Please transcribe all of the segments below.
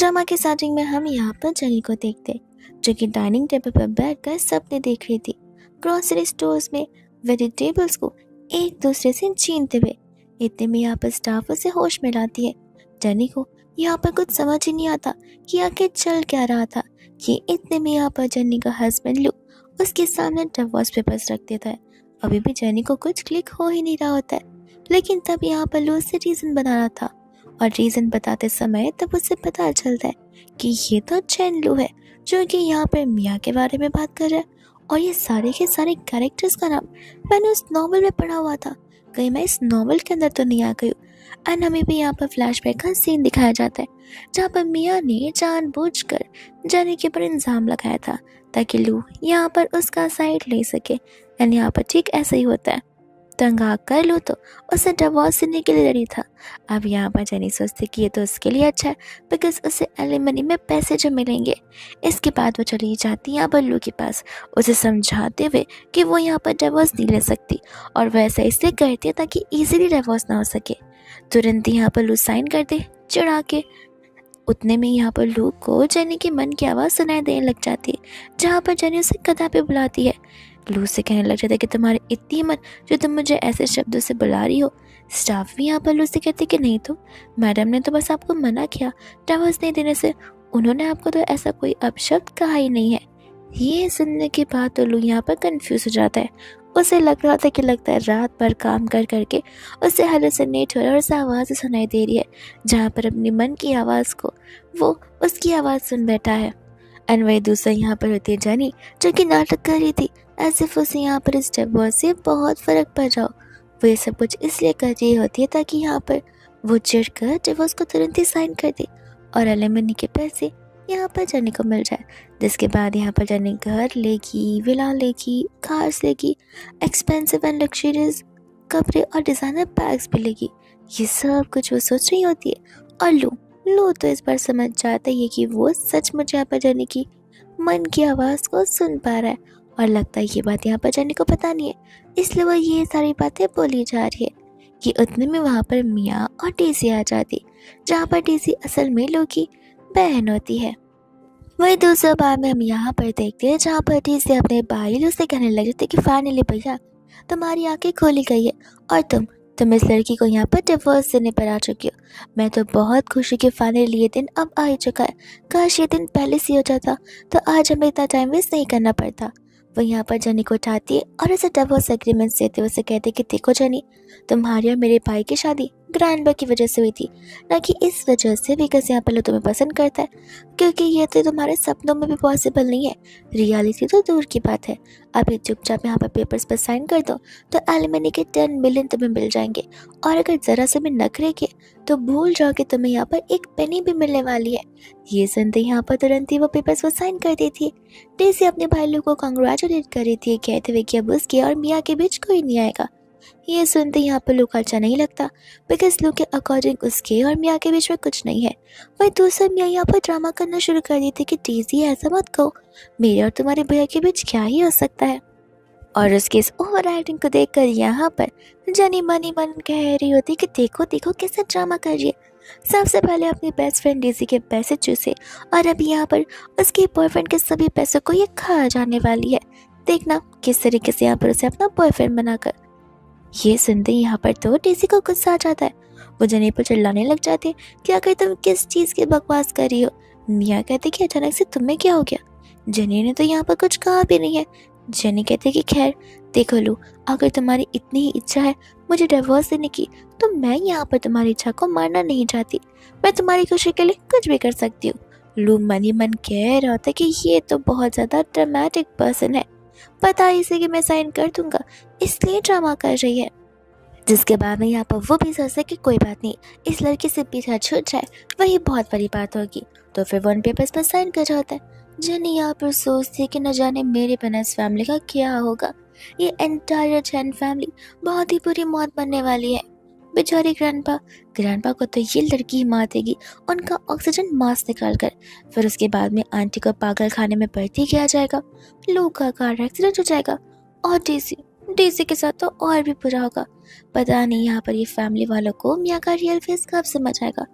Drama की starting में हम यहाँ पर जनी को देखते जो कि डाइनिंग टेबल पर बैठकर सपने देख रही थी, ग्रोसरी स्टोर्स में वेजिटेबल्स को एक दूसरे से छीनते हुए। इतने में यहाँ पर स्टाफ उसे होश में लाती है। जनी को यहाँ पर कुछ समझ ही नहीं आता कि आखिर चल क्या रहा था कि इतने में यहाँ पर जनी का हस्बैंड लू उसके सामने डिवोर्स पेपर्स रख देता है। अभी भी जनी को कुछ क्लिक हो ही नहीं रहा होता है, लेकिन तब यहाँ पर लू से रीजन बना रहा था और रीजन बताते समय तब उसे पता चलता है कि ये तो चैन लू है जो कि यहाँ पर मिया के बारे में बात कर रहा है। और ये सारे के सारे कैरेक्टर्स का नाम मैंने उस नॉवल में पढ़ा हुआ था, कहीं मैं इस नॉवल के अंदर तो नहीं आ गई हूँ। एंड हमें भी यहाँ पर फ्लैशबैक का सीन दिखाया जाता है जहाँ पर मिया ने जानबूझकर जनी के ऊपर इल्जाम लगाया था ताकि लू यहाँ पर उसका साइड ले सके। एंड यहाँ पर ठीक ऐसा ही होता है, तंग कर लो तो उसे डिवोर्स देने के लिए रेडी था। अब यहाँ पर जनी सोचती कि ये तो उसके लिए अच्छा है बिकॉज उसे एलिमनी में पैसे जो मिलेंगे। इसके बाद वो चली जाती यहाँ पर लू के पास उसे समझाते हुए कि वो यहाँ पर डिवोर्स नहीं ले सकती और वैसा इसलिए करती है ताकि इजीली डिवोर्स ना हो सके। तुरंत यहाँ पर लू साइन कर दे चिढ़ा के। उतने में यहाँ पर लू को जनी के मन की आवाज़ सुनाई देने लग जाती है जहाँ पर जनी उसे कदा पे बुलाती है। लू से कहने लग जाता है कि तुम्हारी इतनी हिम्मत जो तुम मुझे ऐसे शब्दों से बुला रही हो। स्टाफ भी यहाँ पर लू से कहते कि नहीं तो मैडम ने तो बस आपको मना किया डिवोर्स नहीं देने से, उन्होंने आपको तो ऐसा कोई अपशब्द कहा ही नहीं है। ये सुनने के बाद तो लू यहाँ पर कंफ्यूज हो जाता है। उसे लग रहा था कि लगता है रात भर काम कर करके उसे हेलुसिनेट हो रहा है और उसे आवाज़ सुनाई दे रही है जहाँ पर अपने मन की आवाज़ को वो उसकी आवाज़ सुन बैठा है। एंड वही दूसरा यहाँ पर होती है जनी जो कि नाटक कर रही थी एज इफ उसे यहाँ पर इस डिवोर्स से बहुत फ़र्क पड़ रहा हो। वो ये सब कुछ इसलिए कर रही होती है ताकि यहाँ पर वो चिढ़ कर डिवोर्स को तुरंत ही साइन कर दे और एलिमनी के पैसे यहाँ पर जनी को मिल जाए। जिसके बाद यहाँ पर जनी घर लेगी, विला लेगी, कार्स लेगी, एक्सपेंसिव एंड लग्जरियस कपड़े और डिज़ाइनर बैग्स भी लेगी। ये सब कुछ वो सोच रही होती है और लू तो इस बार समझ जाता है कि वो सचमुच यहाँ पर जनी की मन की आवाज़ को सुन पा रहा है और लगता है ये बात यहाँ पर जनी को पता नहीं है, इसलिए वो ये सारी बातें बोली जा रही है कि उतने में वहाँ पर मिया और टीसी आ जाती जहाँ पर टीसी असल में लू की बहन होती है। वही दूसरा बार में हम यहाँ पर देखते हैं जहाँ पर टीसी अपने भाई लू से कहने लगे थे कि फाइनली भैया तुम्हारी आंखें खोली गई है और तुम इस लड़की को यहाँ पर डिवोर्स देने पर आ चुकी हो। मैं तो बहुत खुश हूँ कि फाइनली ये दिन अब आ ही चुका है, काश ये दिन पहले से हो जाता तो आज हमें इतना टाइम वेस्ट नहीं करना पड़ता। वो यहाँ पर जनी को उठाती है और उसे डिवोर्स एग्रीमेंट देते हुए उसे कहते कि देखो जनी, तुम्हारी और मेरे भाई की शादी ग्रैंडबा की वजह से हुई थी, ना कि इस वजह से बिकॉज यहाँ पर लोग तुम्हें पसंद करता है, क्योंकि ये तो तुम्हारे सपनों में भी पॉसिबल नहीं है, रियलिटी तो दूर की बात है। अभी चुपचाप यहाँ पर पेपर्स पर साइन कर दो तो एलिमनी के 10 मिलियन तुम्हें मिल जाएंगे और अगर ज़रा से भी नखरे के तो भूल जाओ कि तुम्हें यहाँ पर एक पेनी भी मिलने वाली है। ये सुनते यहाँ पर तुरंत ही वो पेपर्स पर साइन कर दी थी। टीसी अपने भाई लोग को कॉन्ग्रेचुलेट कर रही थी कहते हुए कि अब उसके और मिया के बीच कोई नहीं आएगा। ये सुनते यहाँ पर लू को अच्छा नहीं लगता बिकॉज लू के अकॉर्डिंग उसके और मिया के बीच में कुछ नहीं है। वही दूसरा मिया यहाँ पर ड्रामा करना शुरू कर दी थी कि टीसी ऐसा मत कहो, मेरे और तुम्हारे भैया के बीच क्या ही हो सकता है। और उसके इस ओवर एक्टिंग को देखकर यहाँ पर जनी मनी मन कह रही होती कि देखो देखो कैसा ड्रामा कर रही है, सबसे पहले अपनी बेस्ट फ्रेंड डीसी के पैसे चूसे और अब यहाँ पर उसके बॉयफ्रेंड के सभी पैसों को ये खा जाने वाली है, देखना किस तरीके से यहाँ पर उसे अपना बॉयफ्रेंड बनाकर। ये सुनते ही यहाँ पर तो डीसी को गुस्सा आ जाता है। वो जनी पर चिल्लाने लग जाती है कि आखिर तुम किस चीज़ की बकवास कर रही हो। मिया कहते कि अचानक से तुम्हें क्या हो गया। जनी ने तो यहाँ पर कुछ कहा भी नहीं है। जनी कहते कि खैर देखो लू, अगर तुम्हारी इतनी ही इच्छा है मुझे डिवोर्स देने की तो मैं यहाँ पर तुम्हारी इच्छा को मारना नहीं चाहती, मैं तुम्हारी खुशी के लिए कुछ भी कर सकती हूँ। लू मन ही मन कह रहा था कि ये तो बहुत ज़्यादा ड्रामेटिक पर्सन है, पता है इसे कि मैं साइन कर दूंगा इसलिए ड्रामा कर रही है। जिसके बाद में यहाँ पर वो भी सोचता कि कोई बात नहीं, इस लड़की से पीछा छूट जाए वही बहुत बड़ी बात होगी, तो फिर वन पेपर्स पर साइन कर जाता है। जनी यहाँ पर सोचती है कि न जाने मेरे बिना इस फैमिली का क्या होगा, ये एंटायर जैन फैमिली बहुत ही बुरी मौत बनने वाली है। बेचारी ग्रैंडपा को तो ये लड़की ही मार देगी उनका ऑक्सीजन मास्क निकाल कर, फिर उसके बाद में आंटी को पागल खाने में भर्ती किया जाएगा, लू का कार एक्सीडेंट हो जाएगा और डीसी के साथ तो और भी बुरा होगा। पता नहीं यहाँ पर ये फैमिली वालों को मियाँ का रियल फेस कब समझ आएगा।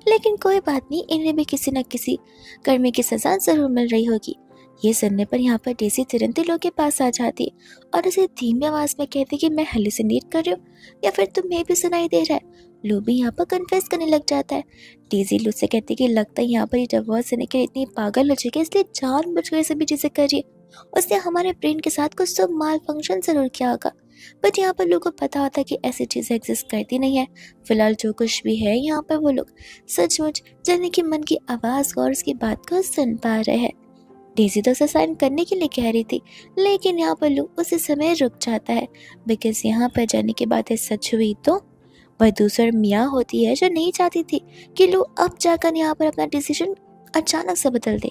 लेकिन कोई बात नहीं, इन्हें भी किसी न किसी कर्म की सजा जरूर मिल रही होगी। ये सुनने पर यहाँ पर डेजी तुरंत ही लो के पास आ जाती और उसे धीमी आवाज में कहती कि मैं हेलुसिनेट कर रही हूँ या फिर तुम्हें भी सुनाई दे रहा है। लू भी यहाँ पर कन्फेस करने लग जाता है। डेजी लू से कहती कि लगता है यहाँ पर ये डिवोर्स देने के लिए इतनी पागल हो चुकी है, इसलिए जानबूझकर सभी चीजें कर रही है। उसने हमारे ब्रेन के साथ कुछ तो माल फंक्शन जरूर किया होगा, बट यहाँ पर लोगों को पता होता है कि ऐसी चीजें एग्जिस्ट करती नहीं है। फिलहाल जो कुछ भी है यहाँ पर वो लोग सचमुच जाने की मन की आवाज और उसकी बात को सुन पा रहे हैं। डेजी तो उसे साइन करने के लिए कह रही थी, लेकिन यहाँ पर लू उसी समय रुक जाता है, बिकॉज यहाँ पर जाने की बातें सच हुई तो वह दूसरी मियाँ होती है जो नहीं चाहती थी कि लू अब जाकर यहाँ पर अपना डिसीजन अचानक से बदल दे,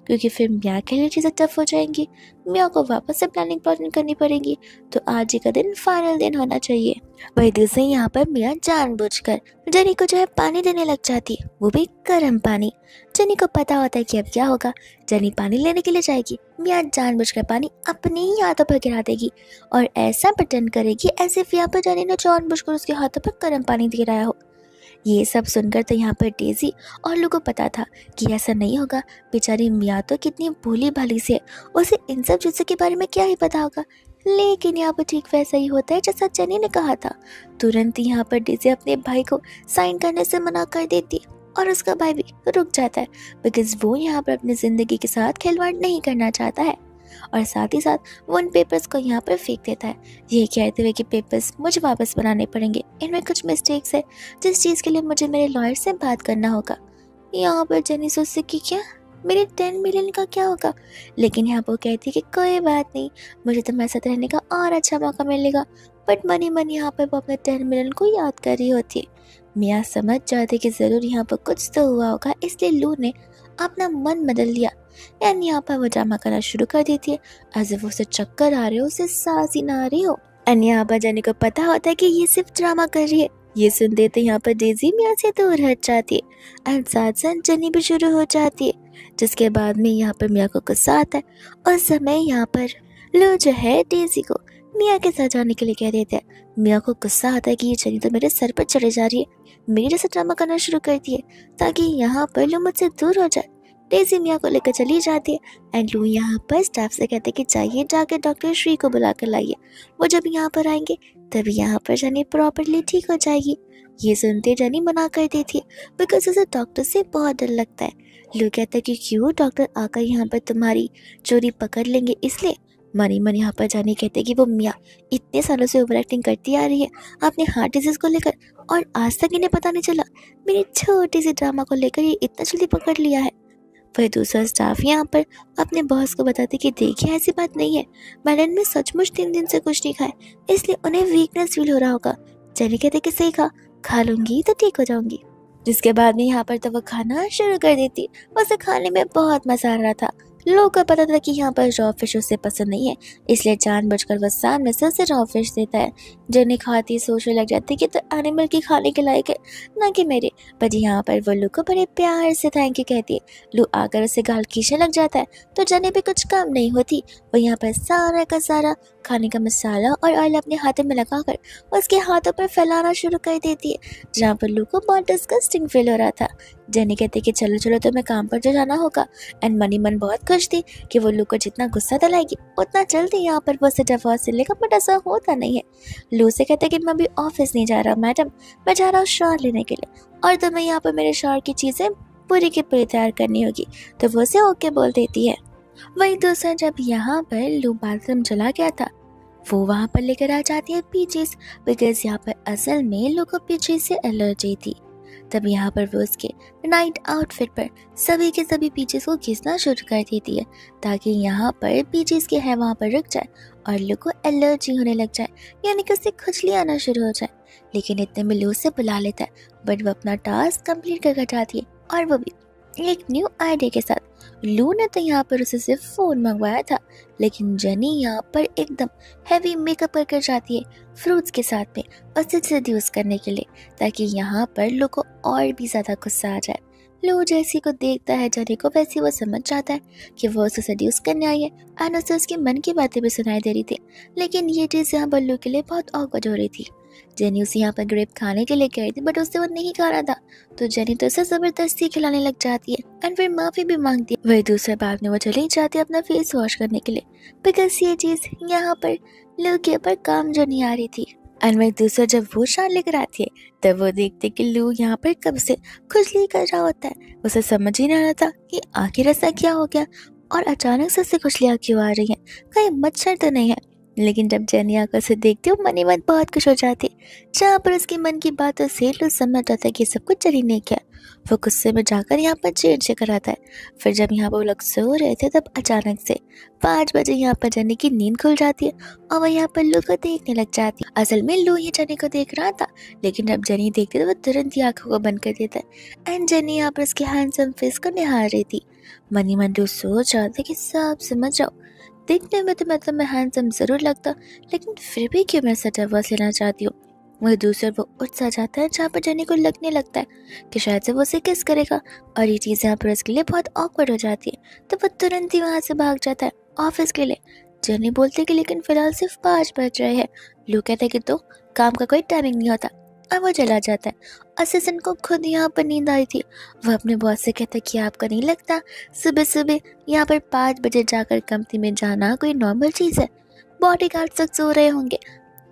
क्योंकि फिर मियाँ के लिए चीज़ें टफ हो जाएंगी। मियाँ को वापस से प्लानिंग करनी पड़ेगी। तो आज ही का दिन फाइनल दिन होना चाहिए। वही दूसरे यहाँ पर मियाँ जानबूझकर जेनी को जो है पानी देने लग जाती है, वो भी गर्म पानी। जेनी को पता होता है कि अब क्या होगा। जेनी पानी लेने के लिए जाएगी, मियाँ जानबूझकर पानी अपने ही हाथों पर गिरा देगी और ऐसा प्रिटेंड करेगी ऐसे यहाँ पर जेनी ने जानबूझकर उसके हाथों पर गर्म पानी गिराया हो। ये सब सुनकर तो यहाँ पर डेजी और लोगों को पता था कि ऐसा नहीं होगा। बेचारी मियाँ तो कितनी भोली भाली सी है, उसे इन सब चीज़ों के बारे में क्या ही पता होगा। लेकिन यहाँ पर ठीक वैसा ही होता है जैसा जेनी ने कहा था। तुरंत ही यहाँ पर डेजी अपने भाई को साइन करने से मना कर देती है और उसका भाई भी रुक जाता है, बिकॉज वो यहाँ पर अपनी ज़िंदगी के साथ खिलवाड़ नहीं करना चाहता है। और साथ ही साथ वो उन पेपर्स को यहाँ पर फेंक देता है, ये कहते हुए कि पेपर्स मुझे वापस बनाने पड़ेंगे, इनमें कुछ मिस्टेक्स है जिस चीज़ के लिए मुझे मेरे लॉयर से बात करना होगा। यहाँ पर जेनी सोचती कि क्या मेरे 10 मिलियन का क्या होगा, लेकिन यहाँ पर कहती कि कोई बात नहीं, मुझे तो मेरे साथ रहने का और अच्छा मौका मिलेगा। बट मनी मन यहाँ पर वो अपने 10 मिलियन को याद कर रही होती है। मियाँ समझ जाते कि ज़रूर यहाँ पर कुछ तो हुआ होगा, इसलिए लू ने अपना मन बदल लिया एंड यहाँ पर वो ड्रामा करना शुरू कर देती है, एज इफ उसे चक्कर आ रहे हो, उसे सांस ही ना आ रही हो। एंड यहाँ पर जेनी को पता होता है कि ये सिर्फ ड्रामा कर रही है। ये सुन देते यहाँ पर डेजी मियाँ से दूर हट जाती है एंड साथ साथ जेनी भी शुरू हो जाती है, जिसके बाद में यहाँ पर मियाँ को गुस्सा आता है। उस समय यहाँ पर लो जो है डेजी को मियाँ के साथ जाने के लिए कह देते हैं। मियाँ को गुस्सा आता है कि ये जेनी तो मेरे सर पर चढ़े जा रही है, मेरे जैसे ड्रामा करना शुरू करती है ताकि यहाँ पर लो मुझसे दूर हो जाए। डेजी मियाँ को लेकर चली जाती है एंड लू यहाँ पर स्टाफ से कहते कि जाइए जाकर डॉक्टर श्री को बुला कर लाइए, वो जब यहाँ पर आएंगे तभी यहाँ पर जेनी प्रॉपरली ठीक हो जाएगी। ये सुनते जेनी मना कर देती है बिकॉज उसे डॉक्टर से बहुत डर लगता है। लू कहता है कि क्यों डॉक्टर आकर यहाँ पर तुम्हारी चोरी पकड़ लेंगे, इसलिए मनी मन यहाँ पर जाने कहते कि वो मियाँ इतने सालों से ओवर एक्टिंग करती आ रही है अपने हार्ट डिजीज को लेकर, और आज तक इन्हें पता नहीं चला मेरी छोटी सी ड्रामा को लेकर ये इतना जल्दी पकड़ लिया है। फिर दूसरा स्टाफ यहाँ पर अपने बॉस को बताते कि देखिए ऐसी बात नहीं है, मैडम ने सचमुच 3 दिन से कुछ नहीं खाया, इसलिए उन्हें वीकनेस फील हो रहा होगा। जेनी कहते कि सही खा लूंगी तो ठीक हो जाऊंगी। जिसके बाद में यहाँ पर तो वो खाना शुरू कर देती। उसे खाने में बहुत मजा आ रहा था। लोगों को पता था कि यहाँ पर रॉ फिश उसे पसंद नहीं है, इसलिए जानबूझकर वह सामने से उसे रॉ फिश देता है। जेनी खाती सोचने लग जाती कि तो एनिमल की खाने के लायक है, ना कि मेरे। पर यहाँ पर वो लू को बड़े प्यार से थैंक यू कहती है। लू आकर उसे गाल खींचने लग जाता है तो जेनी भी कुछ काम नहीं होती, वो यहाँ पर सारा का सारा खाने का मसाला और ऑयल अपने हाथों में लगाकर उसके हाथों पर फैलाना शुरू कर देती है, जहाँ पर लू को बहुत डिस्गस्टिंग फील हो रहा था। जेनी कहती कि चलो चलो तुम्हें काम पर जो जाना होगा। एंड मनी मन बहुत खुश थी कि वो लू को जितना गुस्सा दिलाएगी उतना जल्दी यहाँ पर वो डिवोर्स लेगा, बट ऐसा होता नहीं है। लू से कहते कि मैं अभी ऑफिस नहीं जा रहा मैडम, मैं जा रहा हूँ शॉर लेने के लिए, और तुम्हें यहाँ पर मेरे शॉर की चीज़ें पूरी की पूरी तैयार करनी होगी। तो वो उसे ओके बोल देती है। वही दूसरा जब यहाँ पर लू बाथरूम चला गया था, वो वहाँ पर लेकर आ जाती है पीचेस, बिकॉज यहाँ पर असल में लोगों को पीचेस से एलर्जी थी। तब यहाँ पर वो उसके नाइट आउटफिट पर सभी के सभी पीचेस को घिसना शुरू कर देती है, ताकि यहाँ पर पीचेस के है वहाँ पर रुक जाए और लू को एलर्जी होने लग जाए, यानी कि उससे खुजली आना शुरू हो जाए। लेकिन इतने में लू से बुला लेता है, बट वो अपना टास्क कंप्लीट कर जाती है, और वो भी एक न्यू आइडिया के साथ। लू ने तो यहाँ पर उसे सिर्फ फोन मंगवाया था, लेकिन जेनी यहाँ पर एकदम हैवी मेकअप करके जाती है फ्रूट्स के साथ में उसे सेड्यूस करने के लिए, ताकि यहाँ पर लू को और भी ज़्यादा गुस्सा आ जाए। लू जैसी को देखता है जेनी को, वैसे वो समझ जाता है कि वो उसे सड्यूस करने आई है एंड उसे उसके मन की बातें भी सुनाई दे रही थी। लेकिन ये चीज़ यहाँ पर लू के लिए बहुत ऑकवर्ड हो रही थी। जेनी उसे यहाँ पर ग्रेप खाने के लिए कह रही थी बट उससे वो नहीं खा रहा था, तो जेनी तो उसे जबरदस्ती खिलाने लग जाती है एंड फिर माफी भी मांगती है। वही दूसरे बाद में वो चली जाती है अपना फेस वॉश करने के लिए, बिकॉज ये चीज यहाँ पर लू के ऊपर काम जो नहीं आ रही थी। एंड वही दूसरा जब वो शान लेकर आती है तब वो देखते कि लू यहाँ पर कब से खुजली कर रहा होता है। उसे समझ ही नहीं आ रहा था कि आखिर ऐसा क्या हो गया और अचानक से उससे खुजलियाँ क्यों आ रही हैं, कहीं मच्छर तो नहीं है। लेकिन जब जेनी आकर उसे देखती है मन ही मन बहुत खुश हो जाती है, जहाँ पर उसके मन की बातों से लू समझ जाता है कि सब कुछ जेनी ने किया। वो गुस्से में जाकर यहाँ पर चेंज कराता है। फिर जब यहाँ पर वो लोग सो रहे थे तब अचानक से 5 बजे यहाँ पर जेनी की नींद खुल जाती है और वह यहाँ पर लू को देखने लग जाती है। असल में लू ही जेनी को देख रहा था, लेकिन जब जेनी देखती है तो वो तुरंत ही आंखों को बंद कर देता है एंड जेनी यहाँ पर उसके हैंडसम फेस को निहार रही थी। मन ही मन लू सोच रहा था कि सब समझ जाओ, देखने में तो मतलब मैं हैंडसम जरूर लगता, लेकिन फिर भी क्यों मैं ऐसा डिवोर्स लेना चाहती हूँ। वही दूसरा वो उठ सा जाता है जहाँ पर जेनी को लगने लगता है कि शायद से वो उसे किस करेगा और ये चीज़ यहाँ पर उसके लिए बहुत ऑकवर्ड हो जाती है, तो वो तुरंत ही वहाँ से भाग जाता है ऑफिस के लिए। जेनी बोलती कि लेकिन फिलहाल सिर्फ 5 बज रहे हैं। लू कहता है कि तो काम का कोई टाइमिंग नहीं होता और वो चला जाता है। असिस्टेंट को खुद यहाँ पर नींद आई थी, वह अपने बॉस से कहता है कि आपको नहीं लगता सुबह सुबह यहाँ पर 5 बजे जाकर कंपनी में जाना कोई नॉर्मल चीज़ है, बॉडी गार्ड तक सो रहे होंगे।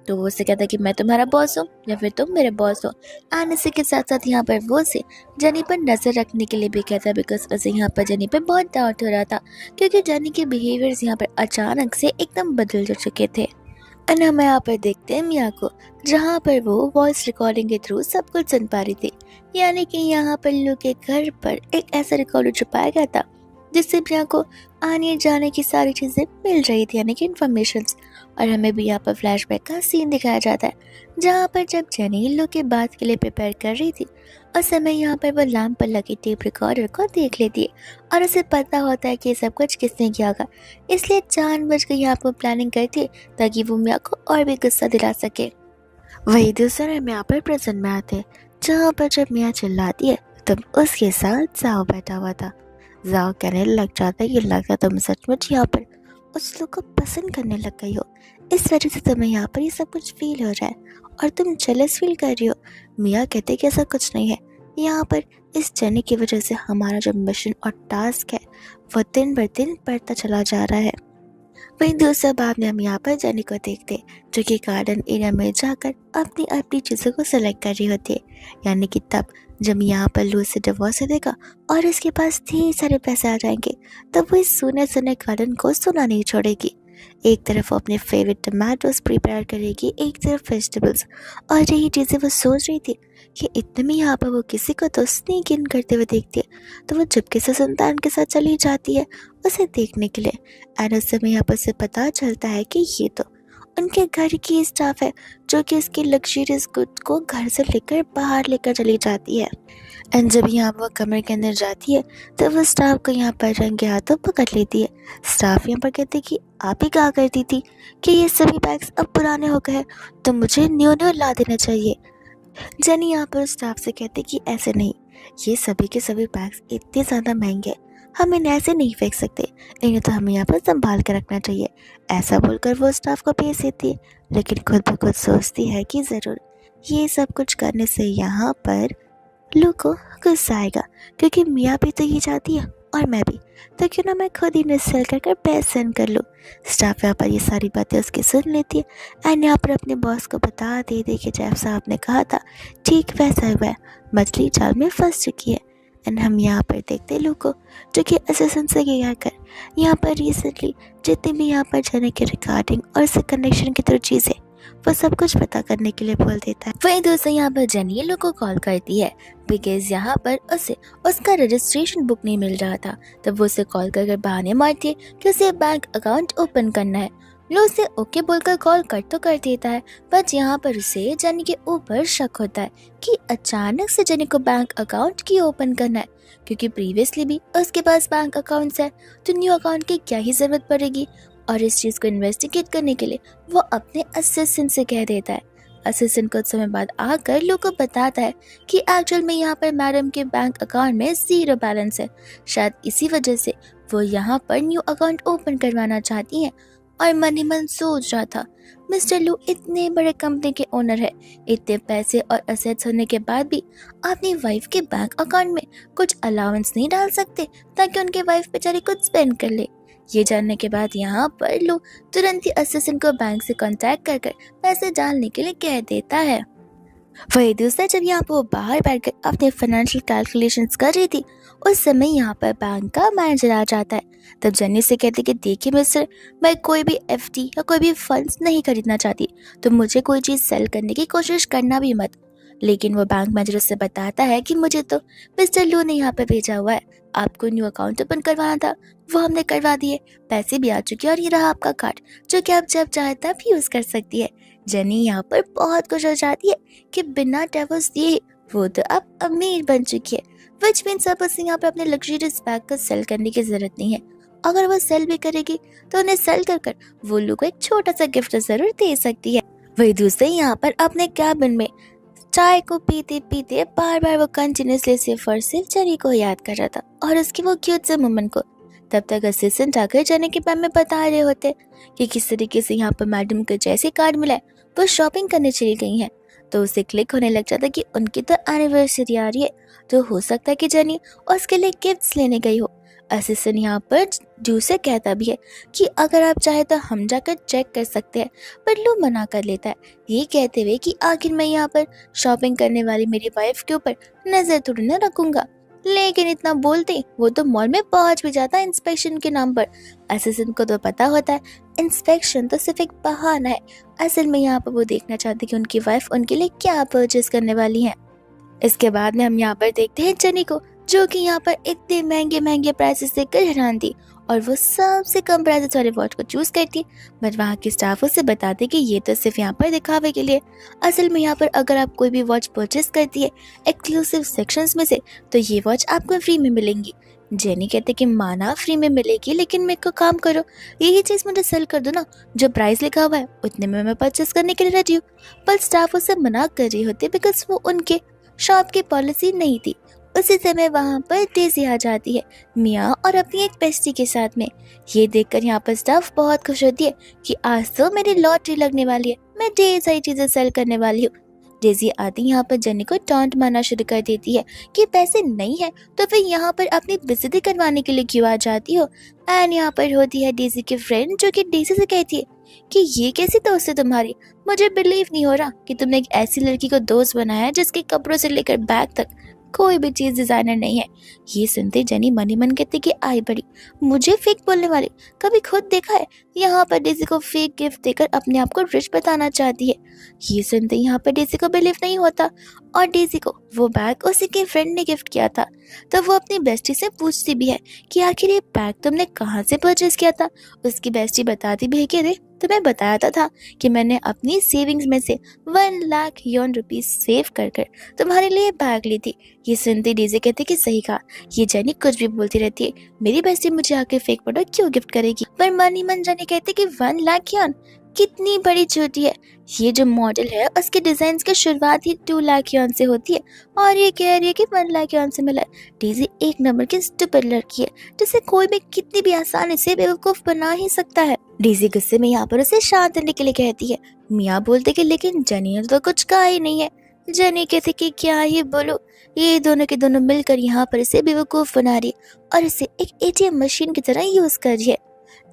तो वो उससे कहता है कि मैं तुम्हारा बॉस हूँ या फिर तुम मेरे बॉस हो। एंड इसी के साथ साथ यहाँ पर वो से जेनी पर नज़र रखने के लिए भी कहता है, बिकॉज उसे यहाँ पर जेनी पर बहुत डाउट हो रहा था क्योंकि जेनी के बिहेवियर्स यहाँ पर अचानक से एकदम बदल चुके थे। एंड हम यहाँ पर देखते हैं मिया को, जहाँ पर वो वॉइस रिकॉर्डिंग के थ्रू सब कुछ सुन पा रही थी। यानी कि यहाँ पर लू के घर पर एक ऐसा रिकॉर्डर छुपाया गया था जिससे मिया को आने जाने की सारी चीज़ें मिल रही थी, यानी कि इन्फॉर्मेशंस। और हमें भी यहाँ पर फ्लैशबैक का सीन दिखाया जाता है जहाँ पर जब जेनी लू के बात के लिए प्रिपेयर कर रही थी उस समय यहाँ पर वो लैंप पर लगी टेप रिकॉर्डर को देख लेती है और उसे पता होता है कि ये सब कुछ किसने किया होगा, इसलिए जानबूझकर यहाँ पर प्लानिंग करती है ताकि वो मिया को और भी गुस्सा दिला सके। वही दूसरे में यहाँ पर प्रेजेंट में आते हैं जहाँ पर जब मिया चिल्लाती है तब उसके साथ जाओ बैठा हुआ था। जाओ कहने लग जाता है कि लगता तुम सचमुच यहाँ पर उस लोग को पसंद करने लग गई हो, इस वजह से तुम्हें यहाँ पर ये सब कुछ फील हो रहा है और तुम जेलस फील कर रही हो। मिया कहते कि ऐसा कुछ नहीं है, यहाँ पर इस जेनी की वजह से हमारा जो मिशन और टास्क है वो दिन ब दिन बढ़ता चला जा रहा है। वहीं दूसरा बाद में हम यहाँ पर जेनी को देखते जो कि गार्डन एरिया में जाकर अपनी अपनी चीज़ों को सेलेक्ट कर रही होती है। यानी कि तब जब यहाँ पर लू से डिवोर्स हो देगा और इसके पास ढेर सारे पैसे आ जाएंगे तब वो इस सुने सुने गार्डन को सुना नहीं छोड़ेगी। एक तरफ वो अपने फेवरेट टमाटोज प्रिपेयर करेगी, एक तरफ वेजिटेबल्स, और यही चीज़ें वो सोच रही थी कि इतने में यहाँ पर वो किसी को तो स्नीक इन करते हुए देखती है, तो वो चुपके से सुल्तान के साथ चली जाती है उसे देखने के लिए। एंड उस समय यहाँ पर से पता चलता है कि ये तो उनके घर की स्टाफ है जो कि उसके लग्जरियस गुड को घर से लेकर बाहर लेकर चली जाती है। एंड जब यहाँ वो कमरे के अंदर जाती है तो वो स्टाफ को यहाँ पर रंगे हाथों पकड़ लेती है। स्टाफ यहाँ पर कहती है कि आप ही कहा करती थी कि ये सभी बैग्स अब पुराने हो गए तो मुझे न्यू न्यू ला देना चाहिए। जेनी यहाँ पर स्टाफ से कहती कि ऐसे नहीं, ये सभी के सभी बैग्स इतने ज़्यादा महंगे, हम इन्हें ऐसे नहीं फेंक सकते, इन्हें तो हमें यहाँ पर संभाल कर रखना चाहिए। ऐसा बोलकर वो स्टाफ को भेज देती है, लेकिन खुद ब खुद सोचती है कि ज़रूर ये सब कुछ करने से यहाँ पर लू को गुस्सा आएगा क्योंकि मियाँ भी तो ये चाहती है और मैं भी, तो क्यों ना मैं खुद ही सेल कर पैसे सेंड कर लूँ। स्टाफ यहाँ पर ये सारी बातें उसकी सुन लेती है एंड यहाँ पर अपने बॉस को बता दे कि जैफ साहब ने कहा था ठीक वैसा हुआ है, मछली जाल में फंस चुकी है। एंड हम यहाँ पर देखते लू को जो कि असिस्टेंट से गया कर यहाँ पर रिसेंटली जितने भी यहाँ पर जाने के रिगार्डिंग और उससे कनेक्शन की तरह चीज़ें वो सब कुछ पता करने के लिए बोल देता है। वहीं दोस्तों यहाँ पर जेनी लू को कॉल करती है बिकॉज यहाँ पर उसे उसका रजिस्ट्रेशन बुक नहीं मिल रहा था, तब वो उसे कॉल कर बहाने मारती है कि उसे बैंक अकाउंट ओपन करना है। लू उसे ओके बोलकर कॉल कर देता है, बट यहाँ पर उसे जेनी के ऊपर शक होता है कि अचानक से जेनी को बैंक अकाउंट क्यों ओपन करना है, क्योंकि प्रीवियसली भी उसके पास बैंक अकाउंट्स है तो न्यू अकाउंट की क्या ही जरूरत पड़ेगी। और इस चीज़ को इन्वेस्टिगेट करने के लिए वो अपने असिस्टेंट से कह देता है असिस्टेंट कुछ समय बाद आकर लू को बताता है कि एक्चुअल में यहाँ पर मैडम के बैंक अकाउंट में 0 बैलेंस है। शायद इसी वजह से वो यहाँ पर न्यू अकाउंट ओपन करवाना चाहती हैं। और मन ही मन सोच रहा था, मिस्टर लू इतने बड़े कंपनी के ओनर है, इतने पैसे और असेट्स होने के बाद भी अपनी वाइफ के बैंक अकाउंट में कुछ अलाउंस नहीं डाल सकते ताकि उनके वाइफ बेचारी कुछ स्पेंड कर ले। ये जानने के बाद यहाँ पर लू तुरंत ही असिस्टेंट को बैंक से कांटेक्ट कर पैसे डालने के लिए कह देता है। वही दूसरा जब यहाँ पर वो बाहर बैठकर अपने फाइनेंशियल कैलकुलेशंस कर रही थी, उस समय यहाँ पर बैंक का मैनेजर आ जाता है। तब जन्नी से कहती कि देखिए मिस्टर, मैं कोई भी एफडी या कोई भी फंड्स नहीं खरीदना चाहती, तो मुझे कोई चीज़ सेल करने की कोशिश करना भी मत। लेकिन वो बैंक मैनेजर उससे बताता है कि मुझे तो मिस्टर लू ने यहाँ पे भेजा हुआ है, आपको न्यू अकाउंट ओपन करवाना था, वो हमने करवा दिए, पैसे भी आ चुके हैं और ये रहा आपका कार्ड जो कि आप जब चाहे तब यूज़ कर सकती है। जेनी यहाँ पर बहुत खुश हो जाती है कि बिना डिवोर्स दिए वो तो अब अमीर बन चुकी है, विच मीन्स अब उसे यहाँ पर अपने लग्जरियस बैग को सेल करने की जरूरत नहीं है। अगर वो सेल भी करेगी तो उन्हें सेल कर वो लोग को एक छोटा सा गिफ्ट जरूर दे सकती है। वही दूसरे यहाँ पर अपने कैबिन में चाय को पीते पीते बार बार वो कंटिन्यूसली सिर्फ और सिर्फ जेनी को याद कर रहा था और उसकी वो क्यूट से मोमेंट को। तब तक असिस्टेंट आकर जेनी के बारे में बता रहे होते कि किस तरीके से यहाँ पर मैडम को जैसे कार्ड मिला है वो शॉपिंग करने चली गई हैं। तो उसे क्लिक होने लग जाता कि उनकी तो एनिवर्सरी आ रही है, तो हो सकता है कि जेनी उसके लिए गिफ्ट्स लेने गई हो। असिस्टेंट यहाँ पर जू से कहता भी है कि अगर आप चाहे तो हम जाकर चेक कर सकते हैं, पर लू मना कर लेता है, ये कहते हुए कि आखिर मैं यहाँ पर शॉपिंग करने वाली मेरी वाइफ के ऊपर नजर थोड़ी ना रखूंगा। लेकिन इतना बोलते वो तो मॉल में पहुंच भी जाता है इंस्पेक्शन के नाम पर। असिस्टेंट को तो पता होता है इंस्पेक्शन तो सिर्फ एक बहाना है, असल में यहाँ पर वो देखना चाहते कि उनकी वाइफ उनके लिए क्या परचेज करने वाली है। इसके बाद में हम यहाँ पर देखते हैं जेनी को, जो कि यहाँ पर इतने महंगे महंगे प्राइसेस देखकर हैरान थी और वो सबसे कम प्राइसेस वाले वॉच को चूज करती, बट वहाँ के स्टाफ उसे बताते कि ये तो सिर्फ यहाँ पर दिखावे के लिए, असल में यहाँ पर अगर आप कोई भी वॉच परचेस करती है एक्सक्लूसिव सेक्शंस में से तो ये वॉच आपको फ्री में मिलेंगी। जेनी कहते कि माना फ्री में मिलेगी, लेकिन मेरे को काम करो, यही चीज़ मुझे सेल कर दो ना, जो प्राइस लिखा हुआ है उतने में मैं परचेस करने के लिए रेडी हूँ। पर स्टाफ उसे मना कर रही होती बिकॉज वो उनके शॉप की पॉलिसी नहीं थी। उसी समय वहाँ पर डेज़ी आ जाती है मिया और अपनी एक बेस्टी के साथ में। ये देखकर यहाँ पर स्टाफ बहुत खुश होती है कि आज तो मेरी लॉटरी लगने वाली है, मैं ढेर सारी चीजें सेल करने वाली हूँ। डेज़ी आती यहाँ पर जेनी को टॉन्ट मारना शुरू कर देती है कि पैसे नहीं है तो फिर यहाँ पर अपनी बेइज्जती करवाने के लिए क्यों आ जाती हो। एंड यहाँ पर होती है डेज़ी की फ्रेंड जो कि डेज़ी से कहती है कि ये कैसी दोस्त है तुम्हारी, मुझे बिलीव नहीं हो रहा कि तुमने एक ऐसी लड़की को दोस्त बनाया है जिसके कपड़ों से लेकर बैग तक कोई भी चीज डिजाइनर नहीं है। ये सुनते जेनी मनी मन कहती कि आई बड़ी, मुझे फेक बोलने वाली, कभी खुद देखा है। यहाँ पर डेज़ी को फेक गिफ्ट देकर अपने आप को रिच बताना चाहती है। ये सुनते यहाँ पर डेज़ी को बिलीव नहीं होता और डेज़ी को वो बैग उसी के फ्रेंड ने गिफ्ट किया था। तो वो अपनी बेस्टी से पूछती भी है कि आखिर ये बैग तुमने कहाँ से परचेज किया था। उसकी बेस्टी बताती भी है कि अरे तुम्हें बताया था कि मैंने अपनी सेविंग्स में से 1 लाख यन रुपीज सेव कर तुम्हारे लिए बैग ली थी। ये सुनती डेज़ी कहती कि सही कहा, ये जेनी कुछ भी बोलती रहती है, मेरी बेस्टी मुझे आके फेक प्रोडक्ट क्यों गिफ्ट करेगी। पर मन ही मन जेनी कहती कि 1 लाख यन कितनी बड़ी छोटी है, ये जो मॉडल है उसके डिजाइन की शुरुआत ही 2 लाख यन से होती है और ये कह रही है कि 1 लाख यन से मिला है। डेज़ी एक नंबर की स्टूपिड लड़की है जिसे कोई भी कितनी भी आसानी से बेवकूफ बना ही सकता है। डेज़ी गुस्से में यहाँ पर उसे शांत करने के लिए कहती है। मिया बोलते कि लेकिन जेनी ने तो कुछ कहा ही नहीं है। जेनी कहती कि क्या ही बोलो, ये दोनों के दोनों मिलकर यहाँ पर इसे बेवकूफ बना रही है और इसे एक एटीएम मशीन की तरह यूज कर रही है।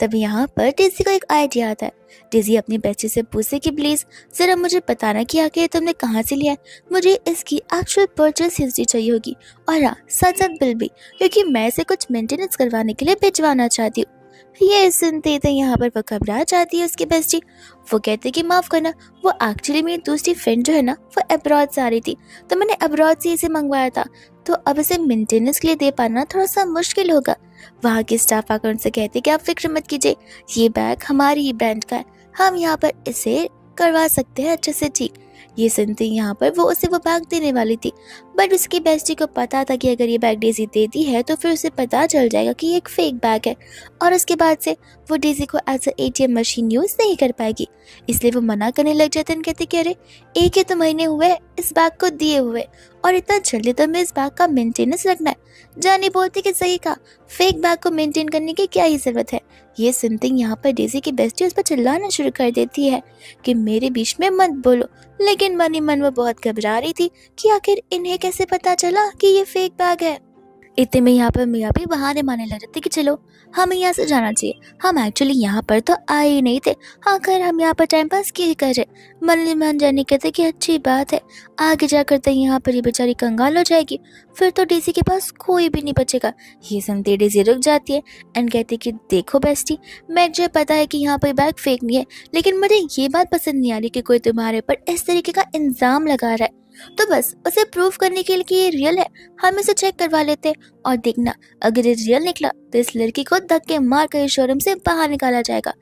तब यहाँ पर डेज़ी को एक आइडिया आता है। डेज़ी अपनी बच्ची से पूछे कि प्लीज जरा मुझे बताना कि आखिर तुमने कहाँ से लिया है, मुझे इसकी एक्चुअल परचेस हिस्ट्री चाहिए होगी और हाँ साथ साथ बिल भी, क्योंकि मैं इसे कुछ मेंटेनेंस करवाने के लिए भिजवाना चाहती हूँ। ये सुनते थे यहाँ पर वो घबरा जाती है उसकी बेस्टी। वो कहते कि माफ करना, वो एक्चुअली मेरी दूसरी फ्रेंड जो है ना वो अब्रॉड से आ रही थी, तो मैंने अब्रॉड से इसे मंगवाया था, तो अब इसे मेंटेनेंस के लिए दे पाना थोड़ा सा मुश्किल होगा। वहाँ के स्टाफ आकर उनसे कहते कि आप फिक्र मत कीजिए, ये बैग हमारी ही ब्रांड का है, हम यहाँ पर इसे करवा सकते हैं अच्छे से ठीक। ये सुनते यहाँ पर वो उसे वो बैग देने वाली थी, बट उसकी बेस्टी को पता था कि अगर ये बैग डेजी देती है तो फिर उसे पता चल जाएगा कि ये एक फेक बैग है, और उसके बाद से वो डेजी को as a ATM machine use नहीं कर पाएगी। इसलिए वो मना करने लग जाते हैं, कहते कि अरे एक ही तो महीने हुए हैं इस बैग को दिए हुए, और इतना जल्दी तो हमें इस बैग का मेंटेनेंस रखना है। जानी बोलती कि सही कहा, फेक बैग को मेंटेन करने की क्या ही जरूरत है। ये सुनते ही यहाँ पर डेजी की बेस्टी उस पर चिल्लाना शुरू कर देती है कि मेरे बीच में मत बोलो, लेकिन मन ही मन वो बहुत घबरा रही थी कि आखिर इन्हें कैसे पता चला कि ये फेक बैग है। इतने में यहाँ पर मियाँ भी बहाने मारने लग रहे थे कि चलो हमें यहाँ से जाना चाहिए, हम एक्चुअली यहाँ पर तो आए ही नहीं थे, हाँ खैर हम यहाँ पर टाइम पास किए कर रहे। मन ही मन जानी कहते कि अच्छी बात है, आगे जाकर तो यहाँ पर ये बेचारी कंगाल हो जाएगी, फिर तो डेजी के पास कोई भी नहीं बचेगा। ये सुनते डेजी रुक जाती है एंड कहती कि देखो बेस्टी, मुझे पता है कि यहाँ पर बैग फेक नहीं है, लेकिन मुझे ये बात पसंद नहीं आ रही कि कोई तुम्हारे पर इस तरीके का इल्जाम लगा रहा है, तो बस उसे प्रूव करने के लिए कि ये रियल है हम इसे चेक करवा लेते हैं, और देखना अगर ये रियल निकला तो इस लड़की को धक्के मार कर शोरूम से बाहर निकाला जाएगा।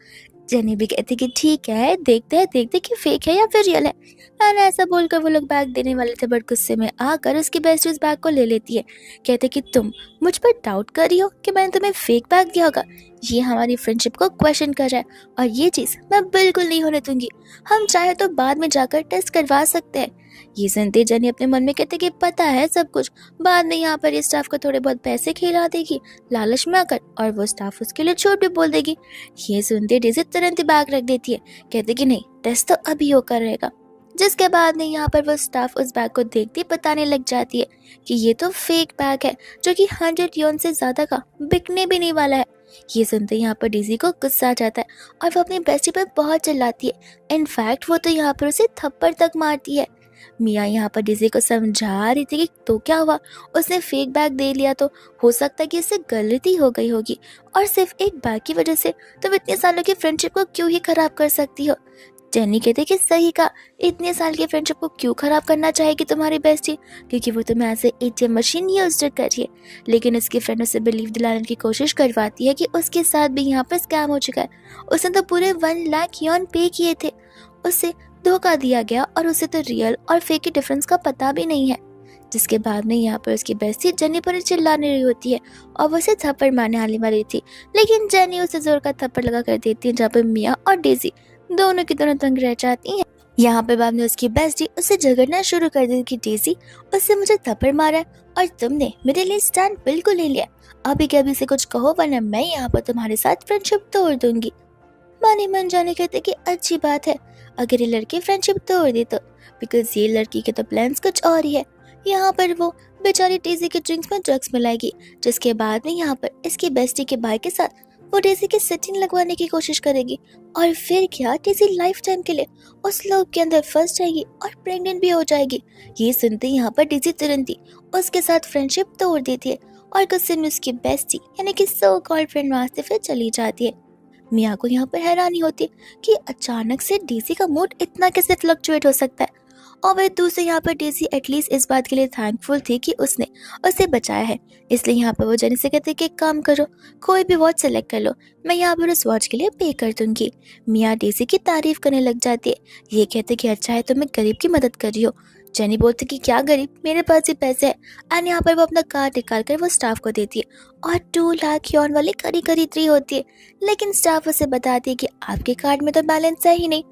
जेनी भी कहती कि ठीक है, देखते कि फेक है या फिर रियल है। एंड ऐसा बोलकर वो लोग बैग देने वाले थे, बट गुस्से में आकर उसकी बेस्टी उस बैग को ले लेती है। कहते कि तुम मुझ पर डाउट कर रही हो कि मैंने तुम्हें फेक बैग दिया होगा, ये हमारी फ्रेंडशिप को क्वेश्चन कर रहा है, और ये चीज़ मैं बिल्कुल नहीं होने दूंगी। हम चाहे तो बाद में जाकर टेस्ट करवा सकते हैं। ये सुनते जेनी अपने मन में कहते कि पता है सब कुछ, बाद में यहाँ पर इस स्टाफ को थोड़े बहुत पैसे खिला देगी लालच में आकर, और वो स्टाफ उसके लिए झूठ भी बोल देगी। ये सुनते डेजी तुरंत ही बैग रख देती है, कहते कि नहीं टेस्ट तो अभी होकर रहेगा। जिसके बाद में यहाँ पर वो स्टाफ उस बैग को देखती बताने लग जाती है कि ये तो फेक बैग है जो कि 100 यन से ज्यादा का बिकने भी नहीं वाला है। ये सुनते यहाँ पर डेजी को गुस्सा आ जाता है और वो अपनी बेस्टी पर बहुत चिल्लाती है। इनफैक्ट वो तो यहाँ पर उसे थप्पड़ तक मारती है। मिया यहाँ पर डेजी को समझा रही थी कि तो क्या हुआ, उसने फेक बैग दे लिया तो हो सकता है कि इससे गलती हो गई होगी, और सिर्फ एक बैग की वजह से तुम इतने सालों की फ्रेंडशिप को क्यों ही खराब कर सकती हो। जेनी कहते कि सही कहा, इतने साल की फ्रेंडशिप को क्यों खराब करना चाहेगी तुम्हारी बेस्टी, क्योंकि वो तुम्हें ऐसे एटीएम मशीन यूज कर रही है। लेकिन उसकी फ्रेंड उसे बिलीव दिलाने की कोशिश करवाती है कि उसके साथ भी यहाँ पर स्कैम हो चुका है, उसने तो पूरे 1 लाख यन पे किए थे, उससे धोखा दिया गया और उसे तो रियल और फेक के डिफरेंस का पता भी नहीं है। जिसके बाद में यहाँ पर उसकी बेस्टी जेनी पर चिल्लाने रही होती है और वो उसे थप्पड़ मारने आने वाली थी, लेकिन जेनी उसे जोर का थप्पड़ लगा कर देती है, जहाँ पर मिया और डेजी दोनों की दोनों तंग रह जाती हैं। यहाँ पे बाद में उसकी बेस्टी उससे झगड़ना शुरू कर दी कि डेजी, उससे मुझे थप्पड़ मारा है और तुमने मेरे लिए स्टैंड बिल्कुल ले लिया, अभी के अभी से कुछ कहो वरना मैं यहाँ पर तुम्हारे साथ फ्रेंडशिप तोड़ दूंगी। मन ही मन जाने कहते कि अच्छी बात है अगर ये लड़की फ्रेंडशिप तोड़ दे तो, बिकॉज ये लड़की के तो प्लान्स कुछ और ही है। यहाँ पर वो बेचारी डेजी के ड्रिंक्स में ड्रग्स मिलाएगी, जिसके बाद में यहाँ पर इसकी बेस्टी के भाई के साथ वो डेजी की सेटिंग लगवाने की कोशिश करेगी, और फिर क्या डेजी लाइफ टाइम के लिए उस लोग के अंदर फंस जाएगी और प्रेग्नेंट भी हो जाएगी। ये सुनते यहाँ पर डेजी तुरंत ही उसके साथ फ्रेंडशिप तोड़ देती है और गुस्से में उसकी बेस्टी यानी कि सो कॉल्ड फ्रेंड वहां से फिर चली जाती है। मिया को यहाँ पर हैरानी होती है कि अचानक से डेजी का मूड इतना कैसे फ्लक्चुएट हो सकता है, और वह दूसरे यहाँ पर डेजी एटलीस्ट इस बात के लिए थैंकफुल थी कि उसने उसे बचाया है। इसलिए यहाँ पर वो जेनी से कहते कि एक काम करो, कोई भी वॉच सेलेक्ट कर लो, मैं यहाँ पर उस वॉच के लिए पे कर दूंगी। मिया डेजी की तारीफ करने लग जाती है, ये कहते कि अच्छा है तुम एक गरीब की मदद कर रही हो। जेनी बोलती कि क्या गरीब, मेरे पास ही पैसे है। एंड यहाँ पर वो अपना कार्ड निकाल कर वो स्टाफ को देती है और 2 लाख यॉन वाली करी खरीद रही होती है, लेकिन स्टाफ उसे बताती है कि आपके कार्ड में तो बैलेंस है ही नहीं।